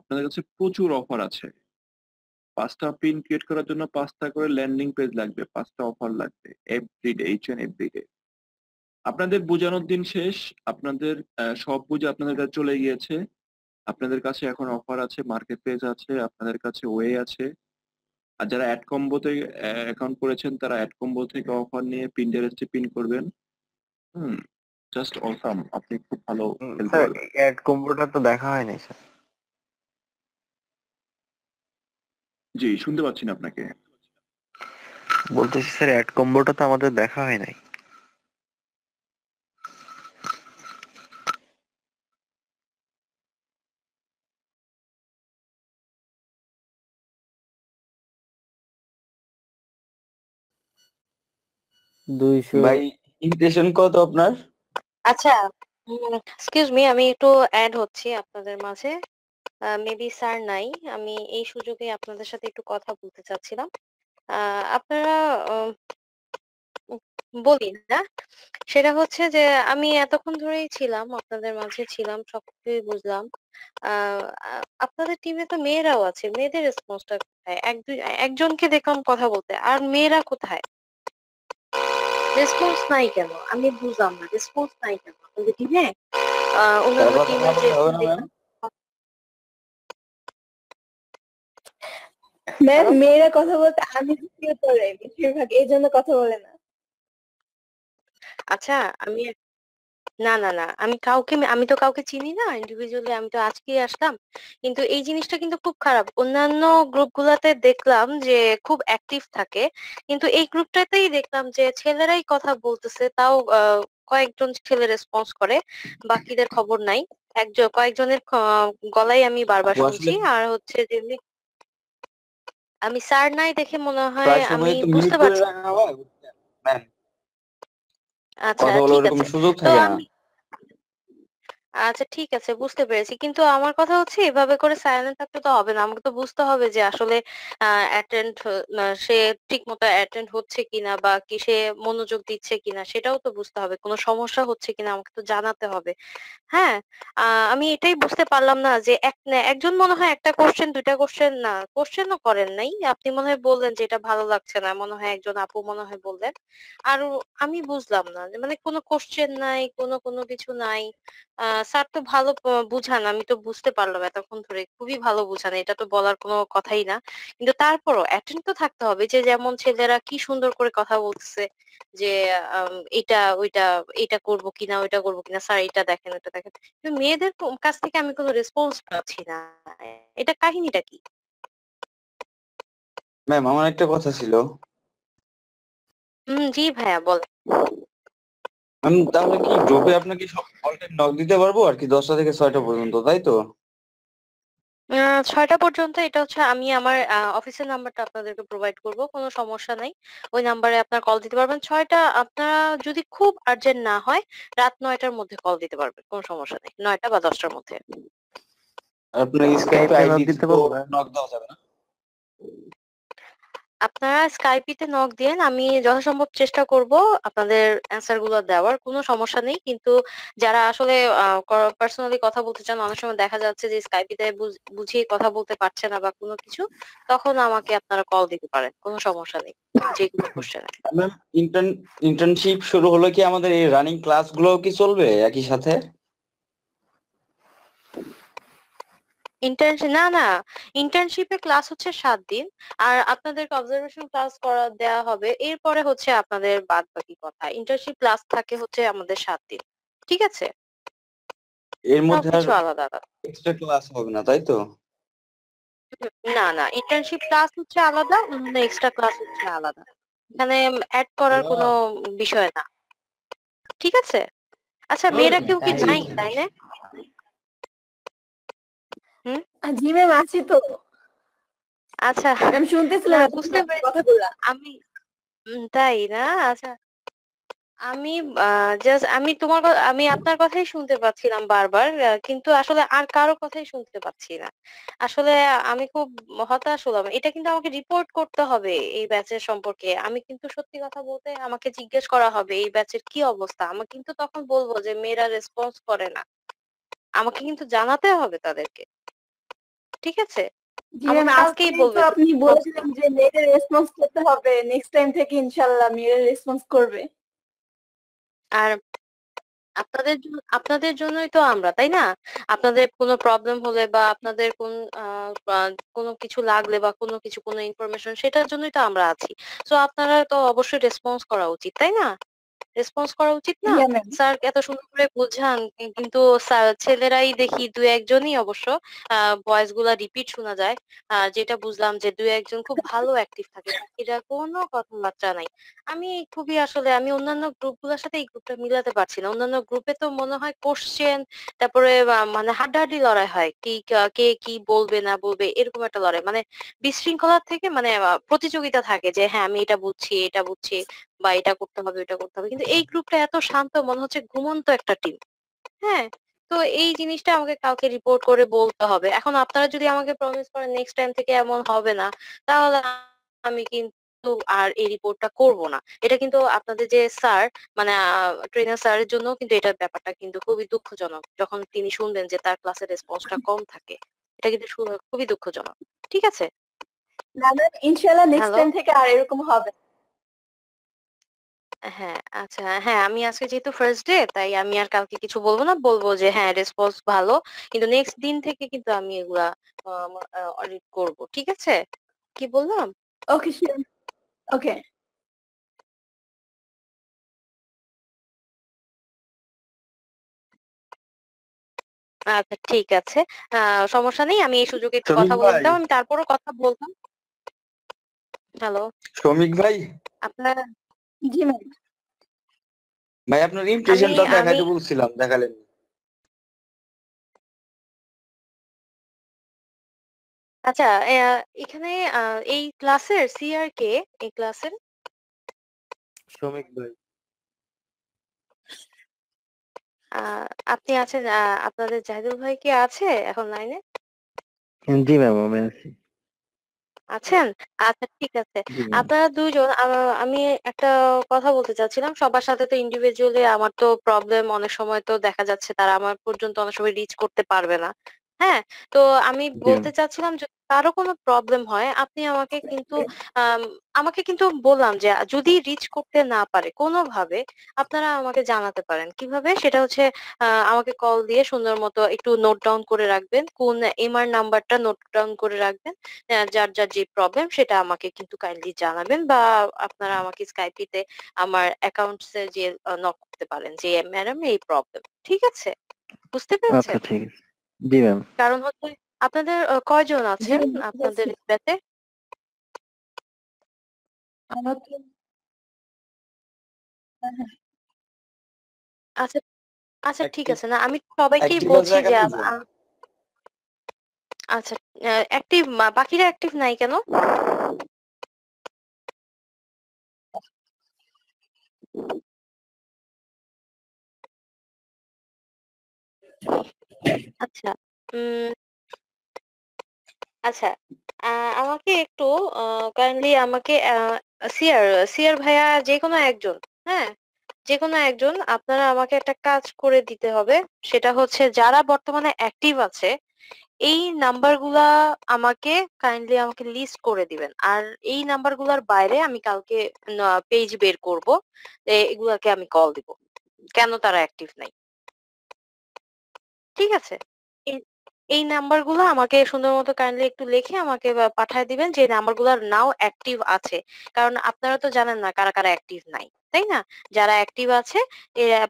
আপনাদের কাছে প্রচুর অফার আছে। 5টা পিন ক্রিয়েট করার জন্য 5টা করে ল্যান্ডিং পেজ লাগবে, 5টা অফার লাগবে এভরিডে, ইচ এন্ড এভরিডে। আপনাদের বোঝানোর দিন শেষ, আপনাদের সব বুঝে আপনাদের কাছে চলে গিয়েছে। আপনাদের কাছে এখন অফার আছে, মার্কেট প্লেস আছে, আপনাদের কাছে ওয়ে আছে। আর যারা অ্যাড কম্বোতে অ্যাকাউন্ট করেছেন তারা অ্যাড কম্বো থেকে অফার নিয়ে পিন্টারেস্টে পিন করবেন। জাস্ট অসাম, আপনি খুব ভালো খেলতে স্যার পারবেন। অ্যাড কম্বোটা তো দেখা হয়নি স্যার। জি শুনতে পাচ্ছি না আপনাকে। বলতেছি স্যার অ্যাড কম্বোটা তো আমাদের দেখা হয় নাই। ভাই ইমপ্রেশন কত আপনার? আচ্ছা, এক্সকিউজ মি, আমি একটু অ্যাড হচ্ছি আপনাদের মাঝে। মেবি স্যার নাই, আমি এই সুযোগে আপনাদের সাথে একটু কথা বলতে চাচ্ছিলাম। আপনারা বলি না, সেটা হচ্ছে যে আমি এতক্ষণ ধরেই ছিলাম আপনাদের মাঝে, ছিলাম, সবকিছুই বুঝলাম। আপনাদের টিমে তো মেয়েরাও আছে, মেয়েদের রেসপন্সটা কোথায়? একজনকে দেখলাম কথা বলতে, আর মেয়েরা কোথায়? রেসপন্স নাই কেন? আমি বুঝলাম না, রেসপন্স নাই কেন আপনাদের টিমে? অন্যান্য টিমে যে ম্যাম মেয়েরা কথা বলতে আমি করে বেশিরভাগ এই জন্য কথা বলে না। আচ্ছা, আমি না না না, আমি তো কাউকে চিনি না ইন্ডিভিজুয়ালি, আমি তো আজকেই আসলাম। কিন্তু এই জিনিসটা কিন্তু খুব খারাপ। অন্যান্য গ্রুপগুলোতে দেখলাম যে খুব অ্যাক্টিভ থাকে, কিন্তু এই গ্রুপটাতেই দেখলাম যে ছেলেরাই কথা বলতেছে, তাও কয়েকজন ছেলে রেসপন্স করে, বাকিদের খবর নাই। কয়েকজনের গলায় আমি বারবার ও শুনছি। আসলে আর হচ্ছে যে আমি স্যার নাই দেখে মনে হয় প্রায় আমি সময় তো মিউট বুঝতে করে পারছি। রাখা হয়, বুঝছেন ম্যাম, আচ্ছা কথা বলার ঠিক ওরকম আছে। সুযোগ তো থাকে না। আমি আচ্ছা ঠিক আছে, বুঝতে পেরেছি। কিন্তু আমার কথা হচ্ছে এভাবে করে সাইলেন্ট থাকলে তো হবে না, আমাকে তো বুঝতে হবে যে আসলে অ্যাটেন্ড সে ঠিক মতো অ্যাটেন্ড হচ্ছে কিনা, বা কি সে মনোযোগ দিচ্ছে কিনা সেটাও তো বুঝতে হবে, কোনো সমস্যা হচ্ছে কিনা আমাকে তো জানাতে হবে। হ্যাঁ, আমি এটাই বুঝতে পারলাম না যে একজন মনে হয় একটা কোশ্চেন দুইটা কোশ্চেন না কোশ্চেনও করেন নাই, আপনি মনে হয় বললেন যে এটা ভালো লাগছে না, মনে হয় একজন আপু মনে হয় বললেন। আর আমি বুঝলাম না যে মানে কোনো কোশ্চেন নাই, কোনো কোনো কিছু নাই। স্যার তো ভালো বুঝান, আমি তো বুঝতে পারলাম এতক্ষণ ধরে খুবই ভালো বুঝান, এটা তো বলার কোনো কথাই না। কিন্তু তারপরও অ্যাটেন্ড তো থাকতে হবে, যে যেমন ছেলেরা কি সুন্দর করে কথা বলতেছে যে এটা ওইটা, এটা করবো কিনা ওইটা করবো কিনা, স্যার এটা দেখেন ওটা দেখেন, কিন্তু মেয়েদের কাছ থেকে আমি কোনো রেসপন্স পাচ্ছি না। এটা কাহিনীটা কি? ম্যাম আমার একটা কথা ছিল, জি ভাইয়া বল। আমি তাহলে কি গ্রুপে আপনাকে সব অল টাইম নক দিতে পারবো আর কি, 10টা থেকে 6টা পর্যন্ত, তাই তো? 6টা পর্যন্ত, এটা হচ্ছে আমি আমার অফিসের নাম্বারটা আপনাদেরকে প্রোভাইড করব, কোনো সমস্যা নাই। ওই নাম্বারে আপনার কল দিতে পারবেন। 6টা আপনারা যদি খুব আর্জেন্ট না হয় রাত 9টার মধ্যে কল দিতে পারবেন, কোনো সমস্যা নেই, 9টা বা 10টার মধ্যে। আর আপনার স্কাইপ স্কাইপে নক আইডি দিতে তো পারবো না? নক দেওয়া যাবে না? আপনারা স্কাইপিতে নক দিন, আমি যথাসম্ভব চেষ্টা করব আপনাদের অ্যান্সার গুলো দেওয়ার, কোনো সমস্যা নেই। কিন্তু যারা আসলে পার্সোনালি কথা বলতে চান, অনেক সময় দেখা যাচ্ছে যে স্কাইপিতে বুঝিয়ে কথা বলতে পারছে না বা কোনো কিছু, তখন আমাকে আপনারা কল দিতে পারেন, কোনো সমস্যা নেই, যে কোনো কোশ্চেনে। ম্যাম ইন্টার্নশিপ শুরু হলো কি আমাদের এই রানিং ক্লাসগুলো কি চলবে একই সাথে? ইন্টার্নশিপ না না, ইন্টার্নশিপে ক্লাস হচ্ছে 7 দিন, আর আপনাদেরকে অবজারভেশন ক্লাস করা দেওয়া হবে, এরপরে হচ্ছে আপনাদের বাদ বাকি কথা। ইন্টার্নশিপ ক্লাস থাকে হচ্ছে আমাদের 7 দিন, ঠিক আছে? এর মধ্যে আর সবকিছু আলাদা আলাদা। এক্সট্রা ক্লাস হবে না, তাই তো? না না, ইন্টার্নশিপ ক্লাস হচ্ছে আলাদা, অন্য এক্সট্রা ক্লাস হচ্ছে আলাদা। এখানে অ্যাড করার কোনো বিষয় না, ঠিক আছে? আচ্ছা মেয়েরা কেউ কি নাই তাই না? হুম, জি ম্যাম, আছি তো। আচ্ছা। ম্যাম শুনতেছিলাম না এতক্ষণ বুঝতে আপনার পেরেছি। কথাগুলা। আমি তাই না? আচ্ছা, আমি জাস্ট আমি আমি আপনার কথাই শুনতে পাচ্ছিলাম বারবার, কিন্তু আসলে আর কারো কথাই শুনতে পাচ্ছি না। আসলে আমি খুব হতাশ হলাম। এটা কিন্তু আমাকে রিপোর্ট করতে হবে এই ব্যাচের সম্পর্কে। আমি কিন্তু সত্যি কথা বলতে আমাকে জিজ্ঞেস করা হবে এই ব্যাচের কি অবস্থা। আমি কিন্তু তখন বলবো যে মেয়েরা রেসপন্স করে না। আমাকে কিন্তু জানাতে হবে তাদেরকে। ঠিক আছে? জি ম্যাম, আমাকে আজকে কালকেই তো বলবে আপনি বলেছিলেন যে মেয়েদের রেসপন্স করতে হবে, নেক্সট টাইম থেকে ইনশাল্লাহ মেয়েরা রেসপন্স করবে। আর আপনাদের জন্যই তো আমরা, তাই না? আপনাদের কোনো প্রবলেম হলে বা আপনাদের কোনো কিছু লাগলে বা কোনো কিছু কোনো ইনফরমেশন, সেটার জন্যই তো আমরা আছি। সো আপনারা তো অবশ্যই রেসপন্স করা উচিত, তাই না? রেসপন্স করা উচিত না? ইয়া ম্যাম। স্যার এত সুন্দর করে বোঝান, কিন্তু ছেলেরাই দেখি দু একজনই অবশ্য, ভয়েস গুলা রিপিট শোনা যায়। যেটা বুঝলাম যে দু একজন খুব ভালো অ্যাক্টিভ থাকে, বাকিরা কোনো কথাবার্তা নাই। আমি অন্যান্য গ্রুপ গুলোর সাথে এই গ্রুপটা মিলাতে পারছি না। অন্যান্য গ্রুপে তো মনে হয় কোশ্চেন, তারপরে মানে হাড্ডাহাড্ডি লড়াই হয়, কে কি বলবে না বলবে, এরকম একটা লড়াই, মানে বিশৃঙ্খলার থেকে মানে প্রতিযোগিতা থাকে যে হ্যাঁ আমি এটা বুঝছি এটা বুঝছি, বা এটা করতে হবে ওটা করতে হবে। কিন্তু এই গ্রুপটা এত শান্ত, মনে হচ্ছে ঘুমন্ত একটা টিম। হ্যাঁ, তো এই জিনিসটা আমাকে কাউকে রিপোর্ট করে বলতে হবে। এখন আপনারা যদি আমাকে প্রমিস করেন নেক্সট টাইম থেকে এমন হবে না, তাহলে আমি কিন্তু আর এই রিপোর্টটা করব না। এটা কিন্তু আপনাদের যে স্যার, মানে ট্রেনার স্যারের জন্য কিন্তু এটা ব্যাপারটা কিন্তু খুবই দুঃখজনক, যখন তিনি শুনবেন যে তার ক্লাসের রেসপন্সটা কম থাকে। এটা কিন্তু খুবই দুঃখজনক। ঠিক আছে? না ম্যাম, ইনশাল্লাহ নেক্সট হ্যালো। টাইম থেকে আর এরকম হবে না। হ্যাঁ আচ্ছা, হ্যাঁ আমি আজকে যেহেতু ফার্স্ট ডে, তাই আমি আর কালকে কিছু বলবো না, বলবো যে হ্যাঁ রেসপন্স ভালো, কিন্তু নেক্সট দিন থেকে কিন্তু আমি এগুলা অডিট করব। ঠিক আছে? কি বললাম? Okay sure. ওকে। আচ্ছা ঠিক আছে, সমস্যা নেই, আমি এই সুযোগে একটু শ্রমিক কথা বলে ভাই, দিতাম, আমি তারপরও কথা বলতাম। হ্যালো, শ্রমিক ভাই, আপনার জি ম্যাম। ভাই আপনার আমি ইমপ্রেশনটা আমি দেখাইতে বলছিলাম, দেখালেন না। আচ্ছা, এখানে এই ক্লাসের সিআর কে? এই ক্লাসের শ্রমিক ভাই। আপনি আছেন? আপনাদের জাহিদুল ভাই কি আছে এখন লাইনে? জি ম্যাম, আমি আছি। আছেন? আচ্ছা ঠিক আছে। জি ম্যাম। আপনারা দুইজন, আমি একটা কথা বলতে চাচ্ছিলাম। সবার সাথে তো ইন্ডিভিজুয়ালি আমার তো প্রবলেম, অনেক সময় তো দেখা যাচ্ছে তারা আমার পর্যন্ত অনেক সময় রিচ করতে পারবে না। হ্যাঁ? তো আমি জি বলতে ম্যাম। চাচ্ছিলাম যদি কারো কোনো প্রবলেম হয় আপনি আম আমাকে কিন্তু বললাম যে যদি রিচ করতে না পারে কোনোভাবে আপনারা আমাকে জানাতে পারেন। কিভাবে? সেটা হচ্ছে আমাকে কল দিয়ে সুন্দর মতো একটু নোট ডাউন করে রাখবেন। কোন এমআর নাম্বারটা নোট ডাউন করে রাখবেন। যার যে প্রবলেম সেটা আমাকে কিন্তু কাইন্ডলি জানাবেন, বা আপনারা আমাকে স্কাইপিতে আমার অ্যাকাউন্টস এ যে নক করতে পারেন যে ম্যাডাম এই প্রবলেম। ঠিক আছে? বুঝতে আচ্ছা পেরেছেন? ঠিক আছে। জি ম্যাম। কারণ হচ্ছে আপনাদের কয়জন জি আছেন ম্যাম, বুঝতে আপনাদের পারছি। ব্যাচে? আমার তো হ্যাঁ, হ্যাঁ। আচ্ছা আচ্ছা ঠিক অ্যাক্টিভ আছে, না আমি সবাইকেই অ্যাক্টিভ আছে বলছি যে 41 জন। আচ্ছা অ্যাক্টিভ, বাকিরা অ্যাক্টিভ নাই কেন? আচ্ছা উম আচ্ছা, আমাকে একটু কাইন্ডলি আমাকে সিয়ার সিয়ার ভাইয়া যে কোনো একজন, হ্যাঁ, যে কোনো একজন আপনারা আমাকে একটা কাজ করে দিতে হবে। সেটা হচ্ছে যারা বর্তমানে অ্যাক্টিভ আছে এই নাম্বারগুলা আমাকে লিস্ট করে দিবেন। আর এই নাম্বারগুলার বাইরে আমি কালকে পেজ বের করব, এগুলাকে আমি কল দিব কেন তারা অ্যাক্টিভ নাই। ঠিক আছে? এই এই নাম্বারগুলো আমাকে সুন্দর মতো কাইন্ডলি একটু লিখে আমাকে পাঠায় দিবেন যে নাম্বারগুলো নাও অ্যাক্টিভ আছে। কারণ আপনারা তো জানেন না কারা কারা অ্যাক্টিভ নাই, তাই না? যারা অ্যাক্টিভ আছে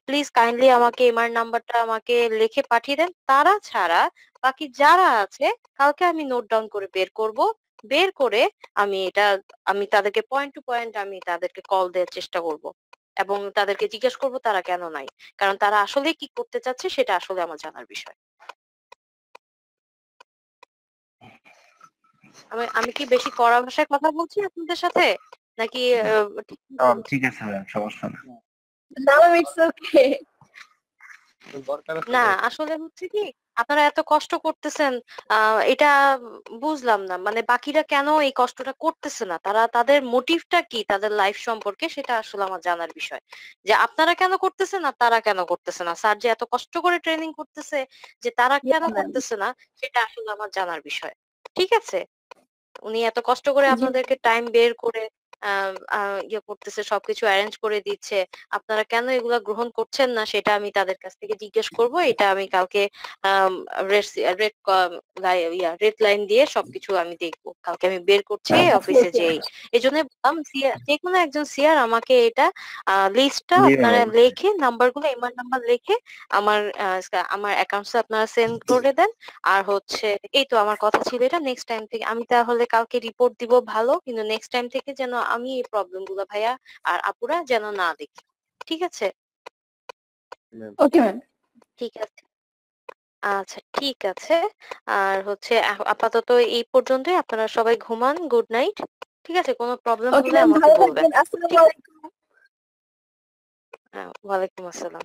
প্লিজ কাইন্ডলি আমাকে এমআর নাম্বারটা আমাকে লিখে পাঠিয়ে দেন। তারা ছাড়া বাকি যারা আছে কালকে আমি নোট ডাউন করে বের করব। বের করে আমি তাদেরকে পয়েন্ট টু পয়েন্ট আমি তাদেরকে কল দেওয়ার চেষ্টা করব। এবং তাদেরকে জিজ্ঞেস করব তারা কেন নাই। কারণ তারা আসলে কি করতে চাচ্ছে সেটা আসলে আমার জানার বিষয়। আমি আমি কি বেশি কড়া ভাষায় কথা বলছি আপনাদের সাথে? নাকি ঠিক মতো বলছি? ঠিক আছে ম্যাম, সমস্যা না। না ম্যাম, ইটস ওকে। দরকার আছে না ভাই। আসলে হচ্ছে কি আপনারা এত কষ্ট করতেছেন, এটা বুঝলাম না। মানে বাকিরা কেন এই কষ্টটা করতেছে না? তারা তাদের মোটিভটা কি তাদের লাইফ সম্পর্কে সেটা আসলে আমার জানার বিষয়। যে আপনারা কেন করতেছেন আর তারা কেন করতেছে না? স্যার যে এত কষ্ট করে ট্রেনিং করতেছে যে তারা কেন ইয়া ম্যাম। করতেছে না সেটা আসলে আমার জানার বিষয়। ঠিক আছে? উনি এত কষ্ট করে জি আপনাদেরকে টাইম বের করে ইয়ে করতেছে, সবকিছু অ্যারেঞ্জ করে দিচ্ছে। আপনারা কেন এগুলা গ্রহণ করছেন না সেটা আমি তাদের কাছ থেকে জিজ্ঞেস করব। এটা আমি কালকে আম রেড রেড রেড লাইন দিয়ে সবকিছু আমি দেখব। কালকে আমি বের করছি ইটস অফিসে ওকে। যেই। এজন্য বললাম যেকোনো একজন সিআর আমাকে এটা লিস্টটা জি ম্যাম, আপনারা অবশ্যই। লিখে নাম্বারগুলো এমআর নাম্বার লিখে আমার অ্যাকাউন্টসে আপনারা সেন্ড করে দেন। আর হচ্ছে এই তো আমার কথা ছিল এটা। নেক্সট টাইম থেকে আমি তাহলে কালকে রিপোর্ট দিব ভালো, কিন্তু নেক্সট টাইম থেকে যেন আমি এই প্রবলেম গুলো ভাইয়া আর আপুরা যেন না দেখি। ঠিক আছে? ম্যাম। Okay ma'am. ঠিক আছে। আচ্ছা ঠিক আছে। আর হচ্ছে আপাতত এই পর্যন্তই। আপনারা সবাই ঘুমান। Good night. ঠিক আছে? কোনো প্রবলেম ওকে হলে ম্যাম, আমাকে ভালো বলবেন। থাকবেন। আসসালামু ঠিক আছে? আলাইকুম। ওয়ালাইকুম আসসালাম।